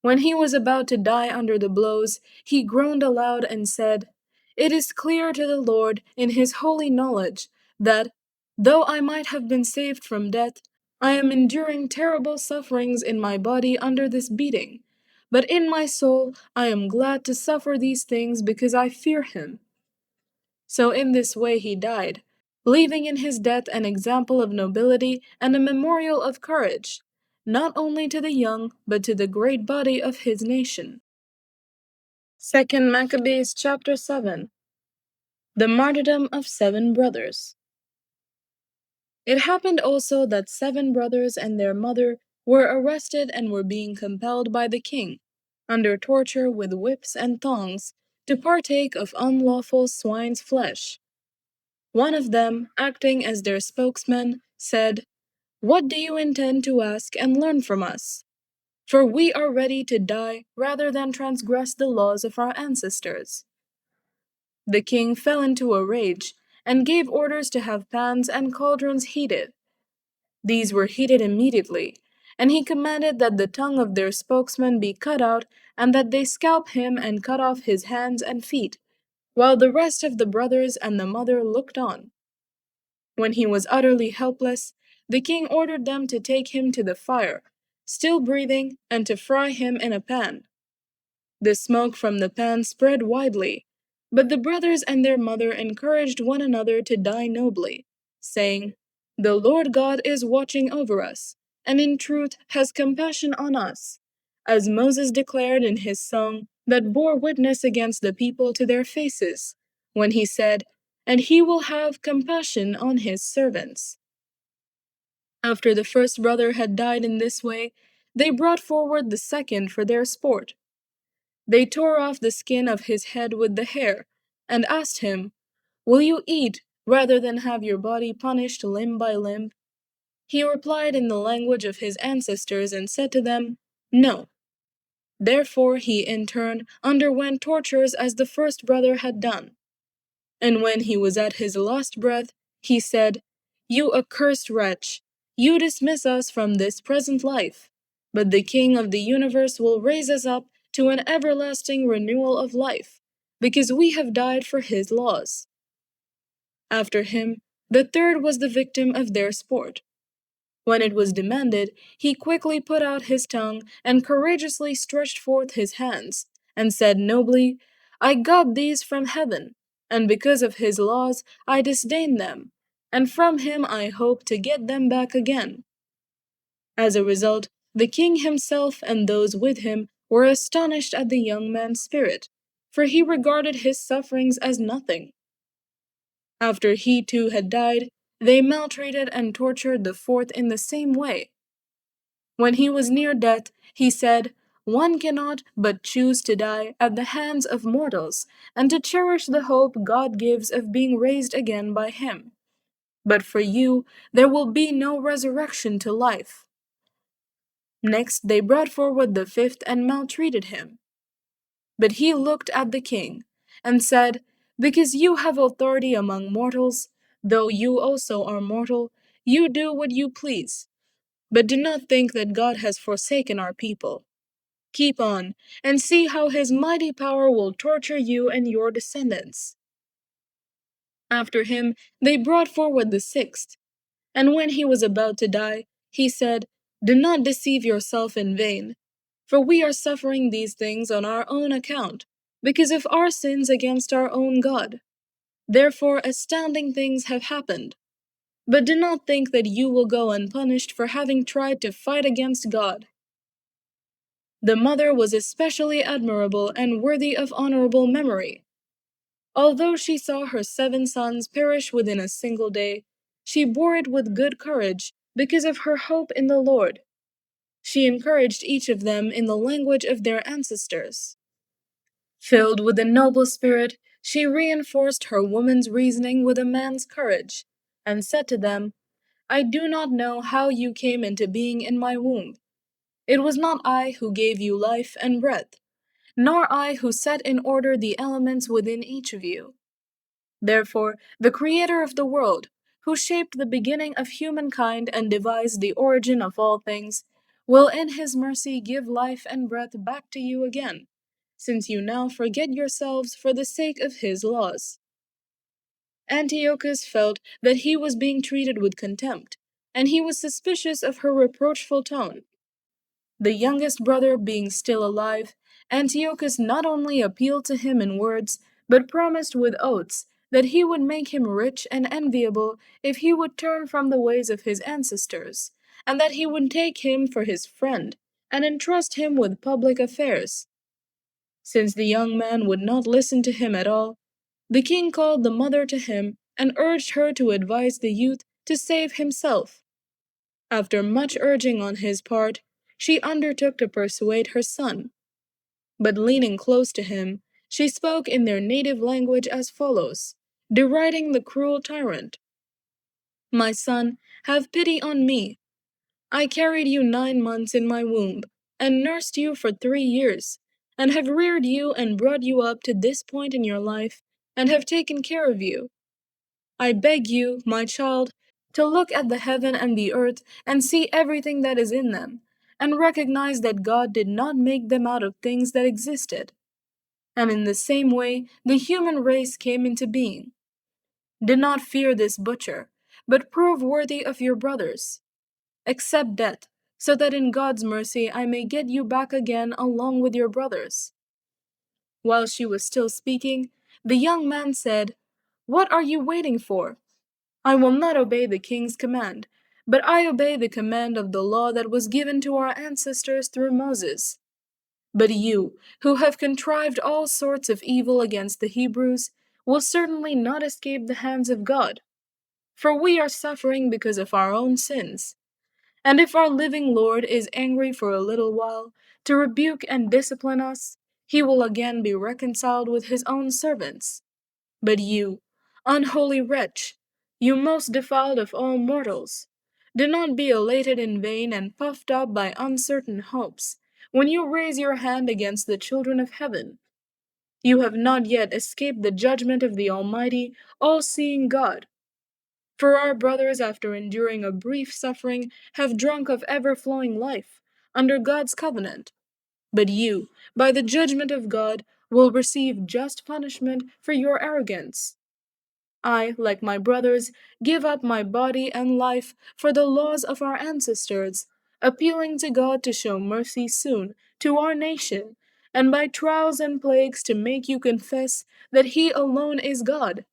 When he was about to die under the blows, he groaned aloud and said, "It is clear to the Lord, in his holy knowledge, that, though I might have been saved from death, I am enduring terrible sufferings in my body under this beating. But in my soul I am glad to suffer these things because I fear him." So in this way he died, leaving in his death an example of nobility and a memorial of courage, not only to the young, but to the great body of his nation. 2 Maccabees chapter 7. The martyrdom of 7 brothers. It happened also that 7 brothers and their mother were arrested and were being compelled by the king, under torture with whips and thongs, to partake of unlawful swine's flesh. One of them, acting as their spokesman, said, "What do you intend to ask and learn from us? For we are ready to die rather than transgress the laws of our ancestors." The king fell into a rage, and gave orders to have pans and cauldrons heated. These were heated immediately, and he commanded that the tongue of their spokesman be cut out, and that they scalp him and cut off his hands and feet, while the rest of the brothers and the mother looked on. When he was utterly helpless, the king ordered them to take him to the fire, still breathing, and to fry him in a pan. The smoke from the pan spread widely, but the brothers and their mother encouraged one another to die nobly, saying, "The Lord God is watching over us, and in truth has compassion on us," as Moses declared in his song that bore witness against the people to their faces, when he said, "And he will have compassion on his servants." After the first brother had died in this way, they brought forward the second for their sport. They tore off the skin of his head with the hair, and asked him, "Will you eat rather than have your body punished limb by limb?" He replied in the language of his ancestors and said to them, "No." Therefore he in turn underwent tortures as the first brother had done. And when he was at his last breath, he said, "You accursed wretch, you dismiss us from this present life, but the King of the universe will raise us up to an everlasting renewal of life, because we have died for his laws." After him, the third was the victim of their sport. When it was demanded, he quickly put out his tongue and courageously stretched forth his hands, and said nobly, "I got these from heaven, and because of his laws I disdain them, and from him I hope to get them back again." As a result, the king himself and those with him were astonished at the young man's spirit, for he regarded his sufferings as nothing. After he too had died, they maltreated and tortured the fourth in the same way. When he was near death, he said, "One cannot but choose to die at the hands of mortals, and to cherish the hope God gives of being raised again by him. But for you, there will be no resurrection to life." Next, they brought forward the fifth and maltreated him. But he looked at the king, and said, "Because you have authority among mortals, though you also are mortal, You do what you please. But do not think that God has forsaken our people. Keep on, and see how his mighty power will torture you and your descendants." After him, they brought forward the sixth. And when he was about to die, he said, "Do not deceive yourself in vain, for we are suffering these things on our own account, because of our sins against our own God. Therefore, astounding things have happened. But do not think that you will go unpunished for having tried to fight against God." The mother was especially admirable and worthy of honorable memory. Although she saw her 7 sons perish within a single day, she bore it with good courage because of her hope in the Lord. She encouraged each of them in the language of their ancestors. Filled with a noble spirit, she reinforced her woman's reasoning with a man's courage, and said to them, "I do not know how you came into being in my womb. It was not I who gave you life and breath, nor I who set in order the elements within each of you. Therefore, the Creator of the world, who shaped the beginning of humankind and devised the origin of all things, will in his mercy give life and breath back to you again, since you now forget yourselves for the sake of his laws." Antiochus felt that he was being treated with contempt, and he was suspicious of her reproachful tone. The youngest brother being still alive, Antiochus not only appealed to him in words, but promised with oaths that he would make him rich and enviable if he would turn from the ways of his ancestors, and that he would take him for his friend, and entrust him with public affairs. Since the young man would not listen to him at all, the king called the mother to him and urged her to advise the youth to save himself. After much urging on his part, she undertook to persuade her son. But leaning close to him, she spoke in their native language as follows, deriding the cruel tyrant: "My son, have pity on me. I carried you 9 months in my womb, and nursed you for 3 years, and have reared you and brought you up to this point in your life, and have taken care of you. I beg you, my child, to look at the heaven and the earth and see everything that is in them, and recognize that God did not make them out of things that existed. And in the same way, the human race came into being. Do not fear this butcher, but prove worthy of your brothers. Accept death, so that in God's mercy I may get you back again along with your brothers." While she was still speaking, the young man said, "What are you waiting for? I will not obey the king's command, but I obey the command of the law that was given to our ancestors through Moses. But you, who have contrived all sorts of evil against the Hebrews, will certainly not escape the hands of God. For we are suffering because of our own sins. And if our living Lord is angry for a little while, to rebuke and discipline us, he will again be reconciled with his own servants. But you, unholy wretch, you most defiled of all mortals, do not be elated in vain and puffed up by uncertain hopes, when you raise your hand against the children of heaven. You have not yet escaped the judgment of the Almighty, all-seeing God. For our brothers, after enduring a brief suffering, have drunk of ever-flowing life, under God's covenant. But you, by the judgment of God, will receive just punishment for your arrogance. I, like my brothers, give up my body and life for the laws of our ancestors, appealing to God to show mercy soon to our nation, and by trials and plagues to make you confess that He alone is God,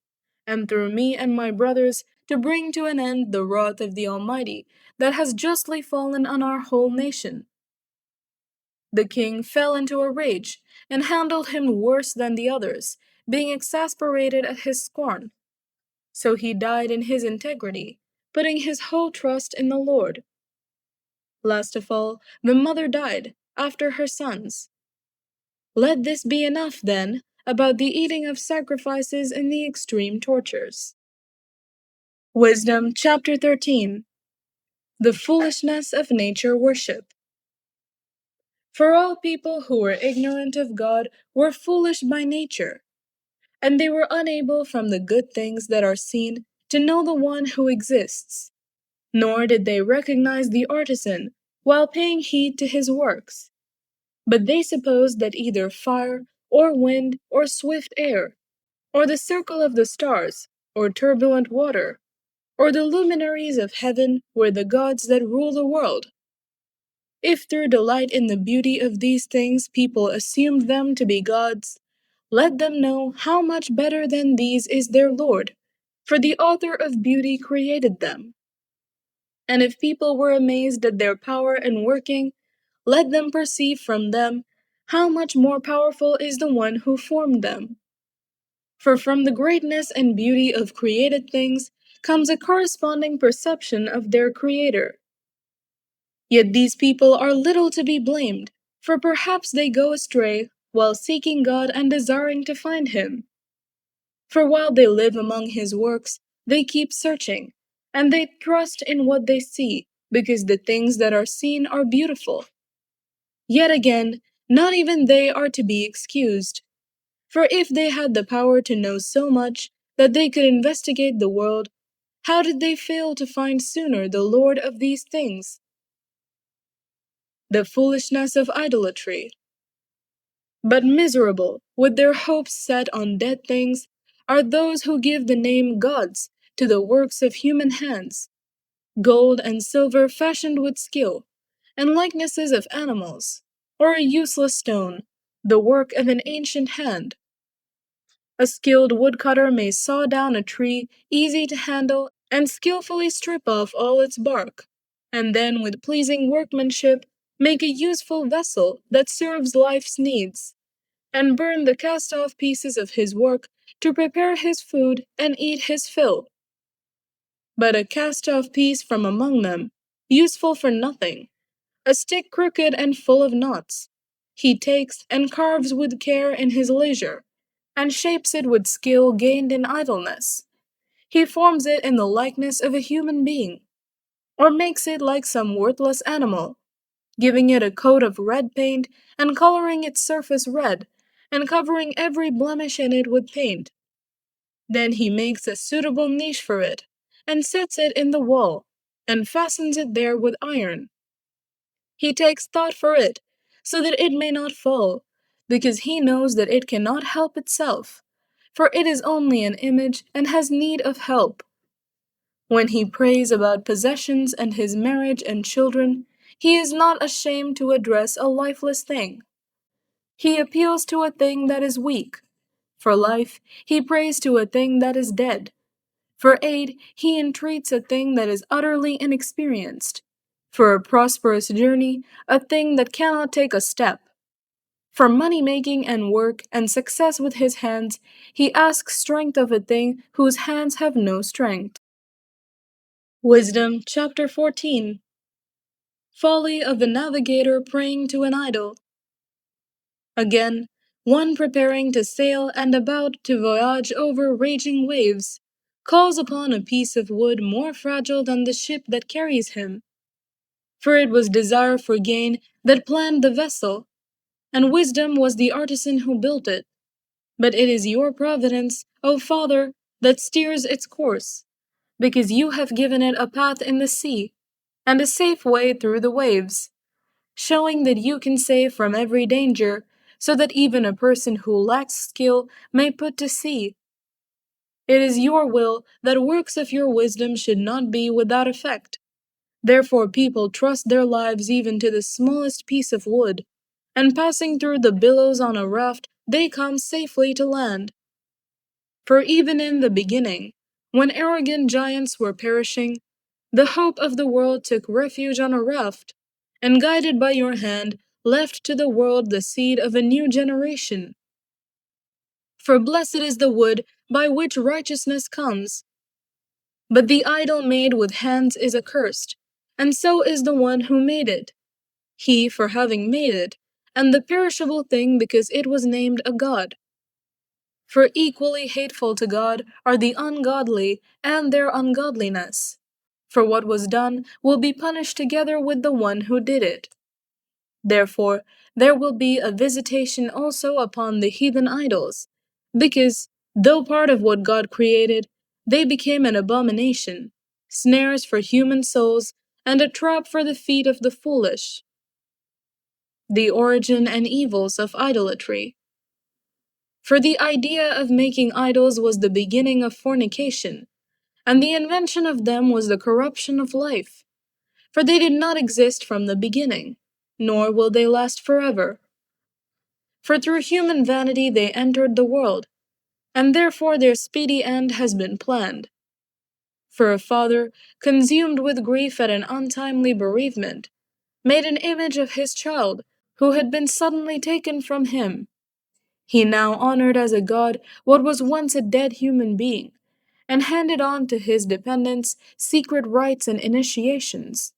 and through me and my brothers to bring to an end the wrath of the Almighty that has justly fallen on our whole nation." The king fell into a rage, and handled him worse than the others, being exasperated at his scorn. So he died in his integrity, putting his whole trust in the Lord. Last of all, the mother died, after her sons. Let this be enough, then, about the eating of sacrifices and the extreme tortures. Wisdom chapter 13. The foolishness of nature worship. For all people who were ignorant of God were foolish by nature, and they were unable from the good things that are seen to know the one who exists. Nor did they recognize the artisan while paying heed to his works. But they supposed that either fire, or wind, or swift air, or the circle of the stars, or turbulent water, or the luminaries of heaven were the gods that rule the world. If through delight in the beauty of these things people assumed them to be gods, let them know how much better than these is their Lord, for the author of beauty created them. And if people were amazed at their power and working, let them perceive from them how much more powerful is the one who formed them. For from the greatness and beauty of created things comes a corresponding perception of their Creator. Yet these people are little to be blamed, for perhaps they go astray while seeking God and desiring to find Him. For while they live among His works, they keep searching, and they trust in what they see, because the things that are seen are beautiful. Yet again, not even they are to be excused. For if they had the power to know so much that they could investigate the world, how did they fail to find sooner the Lord of these things? The foolishness of idolatry. But miserable, with their hopes set on dead things, are those who give the name gods to the works of human hands, gold and silver fashioned with skill, and likenesses of animals, or a useless stone, the work of an ancient hand. A skilled woodcutter may saw down a tree easy to handle and skillfully strip off all its bark, and then with pleasing workmanship make a useful vessel that serves life's needs, and burn the cast-off pieces of his work to prepare his food and eat his fill. But a cast-off piece from among them, useful for nothing, a stick crooked and full of knots, he takes and carves with care in his leisure, and shapes it with skill gained in idleness. He forms it in the likeness of a human being, or makes it like some worthless animal, giving it a coat of red paint and coloring its surface red, and covering every blemish in it with paint. Then he makes a suitable niche for it, and sets it in the wall, and fastens it there with iron. He takes thought for it, so that it may not fall, because he knows that it cannot help itself, for it is only an image and has need of help. When he prays about possessions and his marriage and children, he is not ashamed to address a lifeless thing. He appeals to a thing that is weak. For life, he prays to a thing that is dead. For aid, he entreats a thing that is utterly inexperienced. For a prosperous journey, a thing that cannot take a step. For money-making and work and success with his hands, he asks strength of a thing whose hands have no strength. Wisdom, chapter 14. Folly of the navigator praying to an idol. Again, one preparing to sail and about to voyage over raging waves, calls upon a piece of wood more fragile than the ship that carries him. For it was desire for gain that planned the vessel, and wisdom was the artisan who built it. But it is your providence, O Father, that steers its course, because you have given it a path in the sea, and a safe way through the waves, showing that you can save from every danger, so that even a person who lacks skill may put to sea. It is your will that works of your wisdom should not be without effect. Therefore people trust their lives even to the smallest piece of wood, and passing through the billows on a raft, they come safely to land. For even in the beginning, when arrogant giants were perishing, the hope of the world took refuge on a raft, and guided by your hand, left to the world the seed of a new generation. For blessed is the wood by which righteousness comes. But the idol made with hands is accursed, and so is the one who made it, he for having made it, and the perishable thing because it was named a god. For equally hateful to God are the ungodly and their ungodliness. For what was done will be punished together with the one who did it. Therefore, there will be a visitation also upon the heathen idols, because, though part of what God created, they became an abomination. snares for human souls, and a trap for the feet of the foolish. The origin and evils of idolatry. For the idea of making idols was the beginning of fornication, and the invention of them was the corruption of life. For they did not exist from the beginning, nor will they last forever. For through human vanity they entered the world, and therefore their speedy end has been planned. For a father, consumed with grief at an untimely bereavement, made an image of his child, who had been suddenly taken from him. He now honored as a god what was once a dead human being, and handed on to his dependents secret rites and initiations.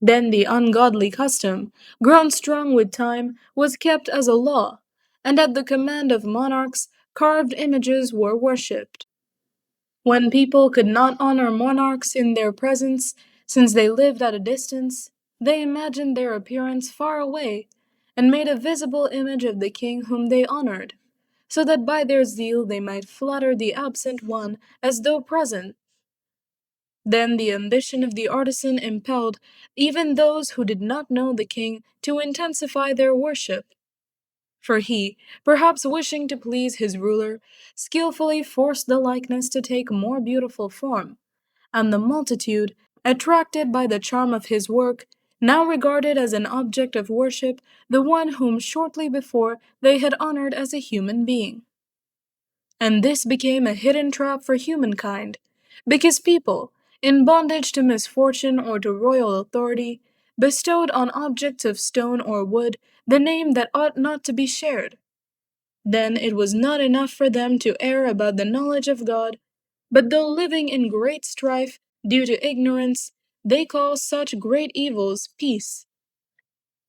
Then the ungodly custom, grown strong with time, was kept as a law, and at the command of monarchs, carved images were worshipped. When people could not honor monarchs in their presence, since they lived at a distance, they imagined their appearance far away, and made a visible image of the king whom they honored, so that by their zeal they might flatter the absent one as though present. Then the ambition of the artisan impelled even those who did not know the king to intensify their worship. For he, perhaps wishing to please his ruler, skillfully forced the likeness to take more beautiful form, and the multitude, attracted by the charm of his work, now regarded as an object of worship the one whom shortly before they had honored as a human being. And this became a hidden trap for humankind, because people, in bondage to misfortune or to royal authority, bestowed on objects of stone or wood the name that ought not to be shared. Then it was not enough for them to err about the knowledge of God, but though living in great strife due to ignorance, they call such great evils peace.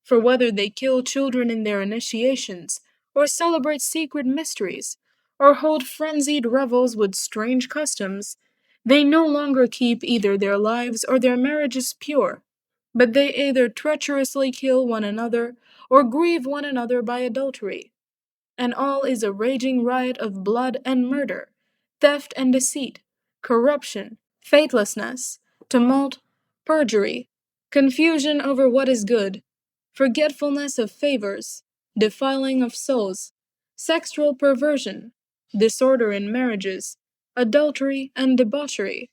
For whether they kill children in their initiations, or celebrate secret mysteries, or hold frenzied revels with strange customs, they no longer keep either their lives or their marriages pure, but they either treacherously kill one another, or grieve one another by adultery. And all is a raging riot of blood and murder, theft and deceit, corruption, faithlessness, tumult, perjury, confusion over what is good, forgetfulness of favors, defiling of souls, sexual perversion, disorder in marriages, adultery and debauchery.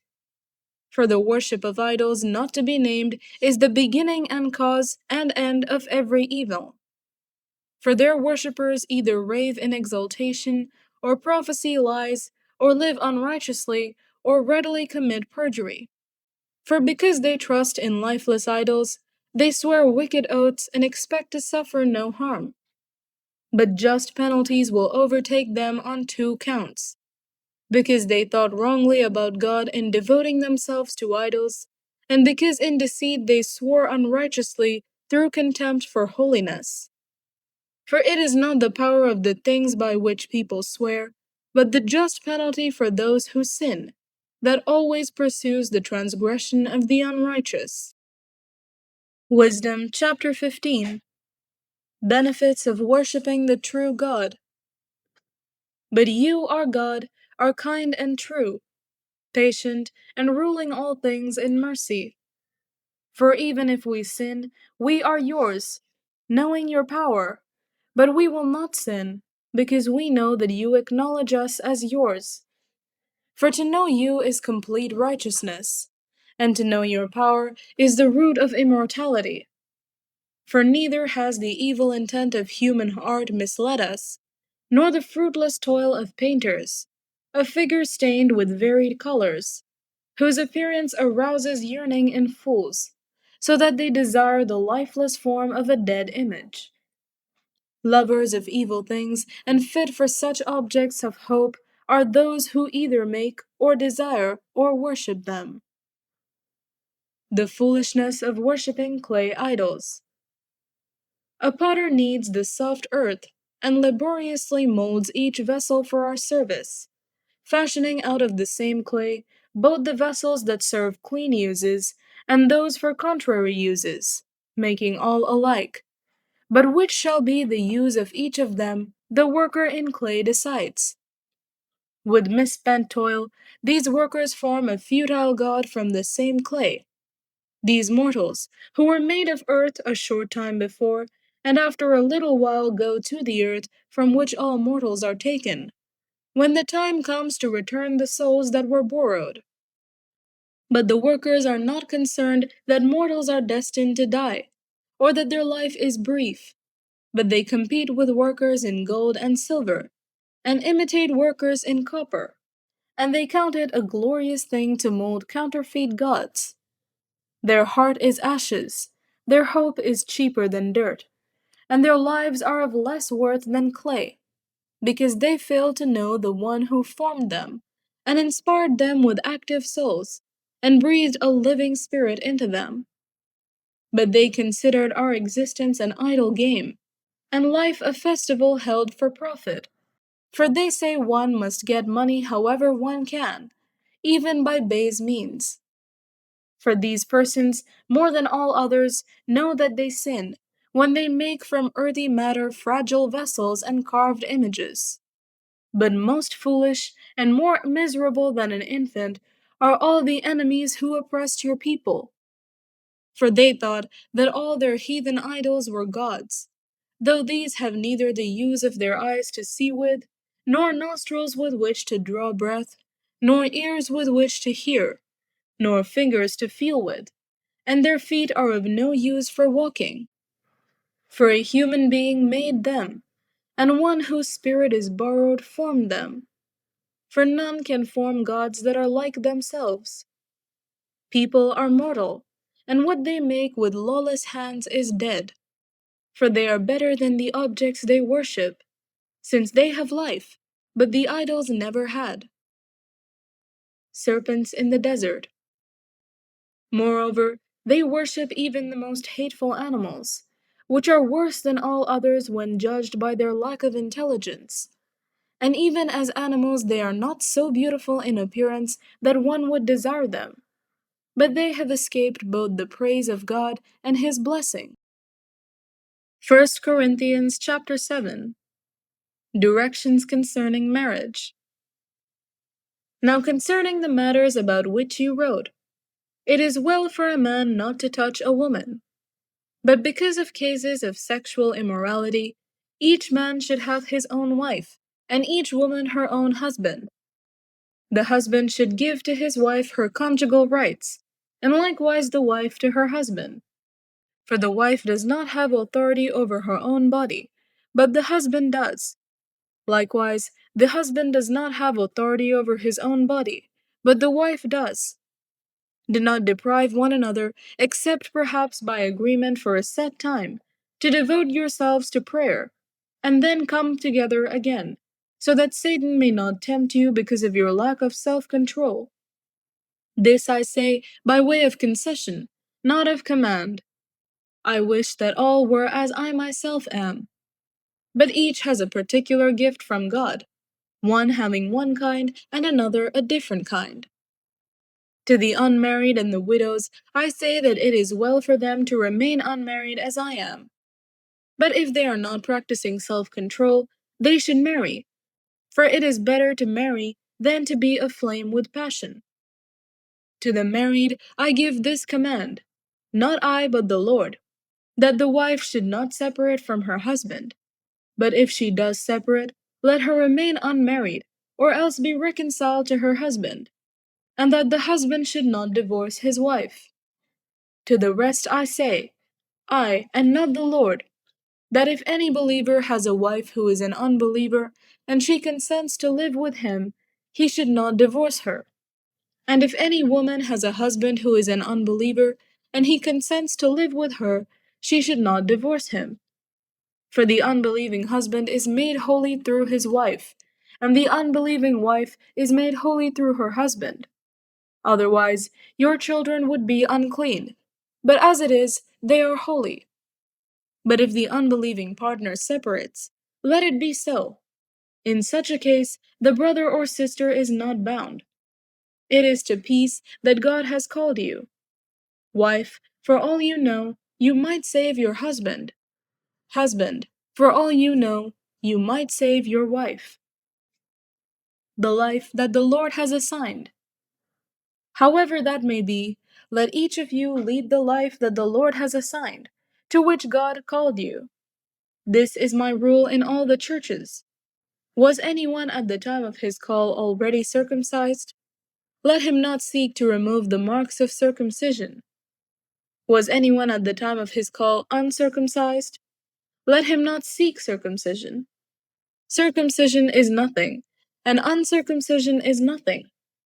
For the worship of idols not to be named is the beginning and cause and end of every evil. For their worshippers either rave in exultation, or prophesy lies, or live unrighteously, or readily commit perjury. For because they trust in lifeless idols, they swear wicked oaths and expect to suffer no harm. But just penalties will overtake them on two counts: because they thought wrongly about God in devoting themselves to idols, and because in deceit they swore unrighteously through contempt for holiness. For it is not the power of the things by which people swear, but the just penalty for those who sin, that always pursues the transgression of the unrighteous. Wisdom chapter 15. Benefits of worshipping the true God. But you, our God, are kind and true, patient, and ruling all things in mercy. For even if we sin, we are yours, knowing your power. But we will not sin, because we know that you acknowledge us as yours. For to know you is complete righteousness, and to know your power is the root of immortality. For neither has the evil intent of human art misled us, nor the fruitless toil of painters, of figures stained with varied colors, whose appearance arouses yearning in fools, so that they desire the lifeless form of a dead image. Lovers of evil things and fit for such objects of hope are those who either make or desire or worship them. The foolishness of worshipping clay idols. A potter kneads the soft earth and laboriously molds each vessel for our service, fashioning out of the same clay both the vessels that serve clean uses and those for contrary uses, making all alike. But which shall be the use of each of them, the worker in clay decides. With misspent toil, these workers form a futile god from the same clay. These mortals, who were made of earth a short time before, and after a little while go to the earth from which all mortals are taken, when the time comes to return the souls that were borrowed. But the workers are not concerned that mortals are destined to die, or that their life is brief, but they compete with workers in gold and silver, and imitate workers in copper, and they count it a glorious thing to mold counterfeit gods. Their heart is ashes, their hope is cheaper than dirt, and their lives are of less worth than clay, because they fail to know the one who formed them, and inspired them with active souls, and breathed a living spirit into them. But they considered our existence an idle game, and life a festival held for profit. For they say one must get money however one can, even by base means. For these persons, more than all others, know that they sin when they make from earthy matter fragile vessels and carved images. But most foolish and more miserable than an infant are all the enemies who oppressed your people. For they thought that all their heathen idols were gods, though these have neither the use of their eyes to see with, nor nostrils with which to draw breath, nor ears with which to hear, nor fingers to feel with, and their feet are of no use for walking. For a human being made them, and one whose spirit is borrowed formed them. For none can form gods that are like themselves. People are mortal, and what they make with lawless hands is dead. For they are better than the objects they worship, since they have life, but the idols never had. Serpents in the desert. Moreover, they worship even the most hateful animals, which are worse than all others when judged by their lack of intelligence. And even as animals, they are not so beautiful in appearance that one would desire them, but they have escaped both the praise of God and his blessing. 1 Corinthians chapter 7. Directions concerning marriage. Now concerning the matters about which you wrote, it is well for a man not to touch a woman. But because of cases of sexual immorality, each man should have his own wife, and each woman her own husband. The husband should give to his wife her conjugal rights, and likewise the wife to her husband. For the wife does not have authority over her own body, but the husband does. Likewise, the husband does not have authority over his own body, but the wife does. Do not deprive one another, except perhaps by agreement for a set time, to devote yourselves to prayer, and then come together again, so that Satan may not tempt you because of your lack of self-control. This I say by way of concession, not of command. I wish that all were as I myself am. But each has a particular gift from God, one having one kind and another a different kind. To the unmarried and the widows, I say that it is well for them to remain unmarried as I am. But if they are not practicing self-control, they should marry, for it is better to marry than to be aflame with passion. To the married I give this command, not I but the Lord, that the wife should not separate from her husband. But if she does separate, let her remain unmarried, or else be reconciled to her husband, and that the husband should not divorce his wife. To the rest I say, I, and not the Lord, that if any believer has a wife who is an unbeliever, and she consents to live with him, he should not divorce her. And if any woman has a husband who is an unbeliever, and he consents to live with her, she should not divorce him. For the unbelieving husband is made holy through his wife, and the unbelieving wife is made holy through her husband. Otherwise, your children would be unclean, but as it is, they are holy. But if the unbelieving partner separates, let it be so. In such a case, the brother or sister is not bound. It is to peace that God has called you. Wife, for all you know, you might save your husband. Husband, for all you know, you might save your wife. the life that the Lord has assigned. However that may be, let each of you lead the life that the Lord has assigned, to which God called you. This is my rule in all the churches. Was anyone at the time of his call already circumcised? Let him not seek to remove the marks of circumcision. Was anyone at the time of his call uncircumcised? Let him not seek circumcision. Circumcision is nothing, and uncircumcision is nothing,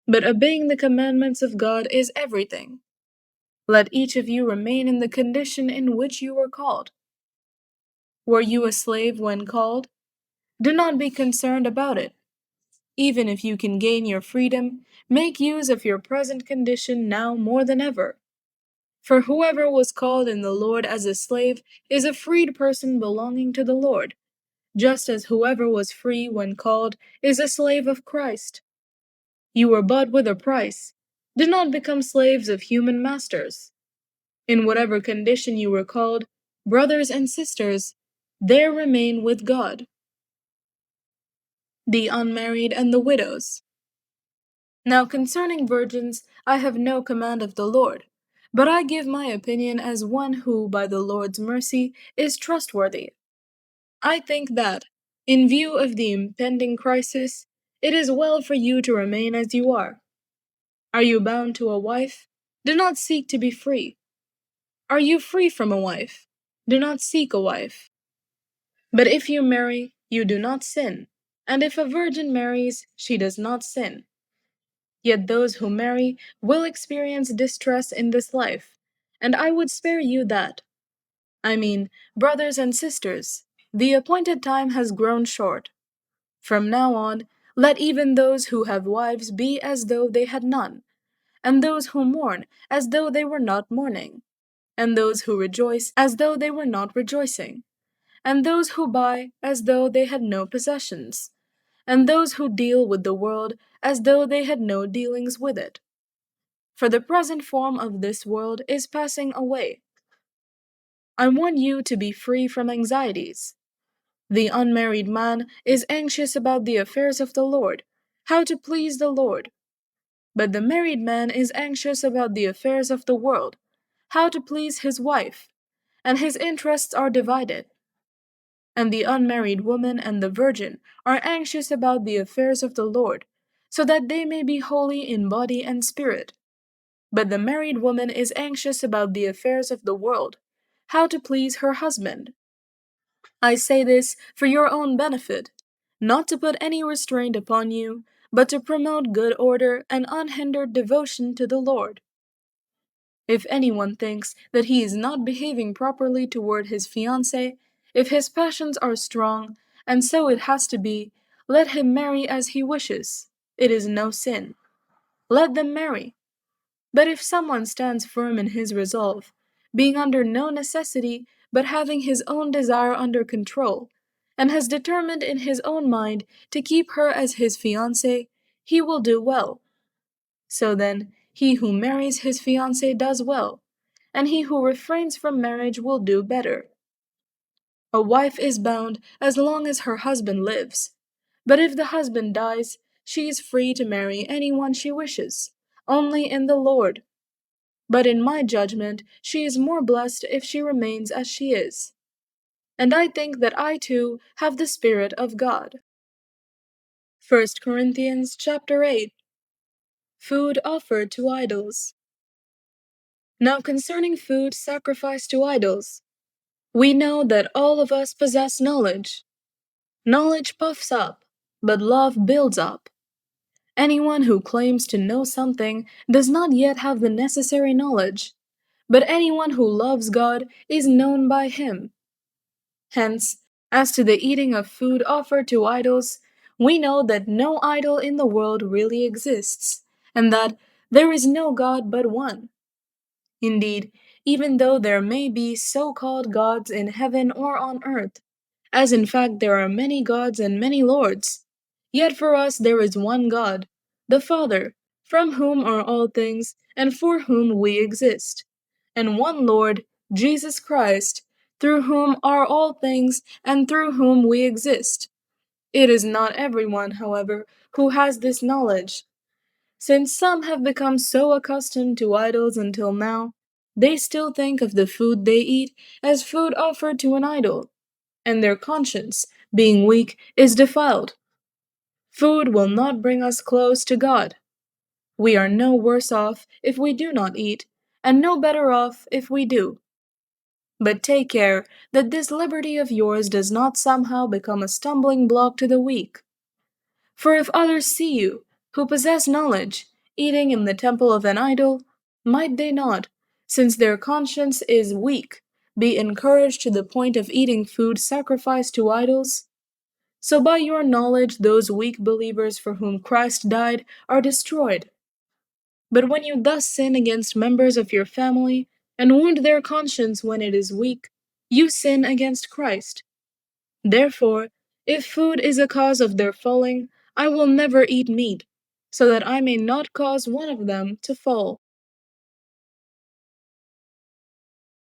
but obeying the commandments of God is everything. Let each of you remain in the condition in which you were called. Were you a slave when called? Do not be concerned about it. Even if you can gain your freedom, make use of your present condition now more than ever. For whoever was called in the Lord as a slave is a freed person belonging to the Lord, just as whoever was free when called is a slave of Christ. You were bought with a price. Do not become slaves of human masters. In whatever condition you were called, brothers and sisters, there remain with God. The unmarried and the widows. Now concerning virgins, I have no command of the Lord, but I give my opinion as one who, by the Lord's mercy, is trustworthy. I think that, in view of the impending crisis, it is well for you to remain as you are. Are you bound to a wife? Do not seek to be free. Are you free from a wife? Do not seek a wife. But if you marry, you do not sin, and if a virgin marries, she does not sin. Yet those who marry will experience distress in this life, and I would spare you that. I mean, brothers and sisters, the appointed time has grown short. From now on, let even those who have wives be as though they had none, and those who mourn as though they were not mourning, and those who rejoice as though they were not rejoicing, and those who buy as though they had no possessions, and those who deal with the world as though they had no dealings with it. For the present form of this world is passing away. I want you to be free from anxieties. The unmarried man is anxious about the affairs of the Lord, how to please the Lord. But the married man is anxious about the affairs of the world, how to please his wife, and his interests are divided. And the unmarried woman and the virgin are anxious about the affairs of the Lord, so that they may be holy in body and spirit. But the married woman is anxious about the affairs of the world, how to please her husband. I say this for your own benefit, not to put any restraint upon you, but to promote good order and unhindered devotion to the Lord. If anyone thinks that he is not behaving properly toward his fiancée, if his passions are strong, and so it has to be, let him marry as he wishes. It is no sin. Let them marry. But if someone stands firm in his resolve, being under no necessity, but having his own desire under control, and has determined in his own mind to keep her as his fiancée, he will do well. So then, he who marries his fiancée does well, and he who refrains from marriage will do better. A wife is bound as long as her husband lives, but if the husband dies, she is free to marry anyone she wishes, only in the Lord. But in my judgment, she is more blessed if she remains as she is. And I think that I too have the Spirit of God. 1 Corinthians chapter 8. Food offered to idols. Now concerning food sacrificed to idols, we know that all of us possess knowledge. Knowledge puffs up, but love builds up. Anyone who claims to know something does not yet have the necessary knowledge, but anyone who loves God is known by him. Hence, as to the eating of food offered to idols, we know that no idol in the world really exists, and that there is no God but one. Indeed, even though there may be so-called gods in heaven or on earth, as in fact there are many gods and many lords, yet for us there is one God, the Father, from whom are all things and for whom we exist, and one Lord, Jesus Christ, through whom are all things and through whom we exist. It is not everyone, however, who has this knowledge. Since some have become so accustomed to idols until now, they still think of the food they eat as food offered to an idol, and their conscience, being weak, is defiled. Food will not bring us close to God. We are no worse off if we do not eat, and no better off if we do. But take care that this liberty of yours does not somehow become a stumbling block to the weak. For if others see you, who possess knowledge, eating in the temple of an idol, might they not, since their conscience is weak, be encouraged to the point of eating food sacrificed to idols? So by your knowledge those weak believers for whom Christ died are destroyed. But when you thus sin against members of your family, and wound their conscience when it is weak, you sin against Christ. Therefore, if food is a cause of their falling, I will never eat meat, so that I may not cause one of them to fall.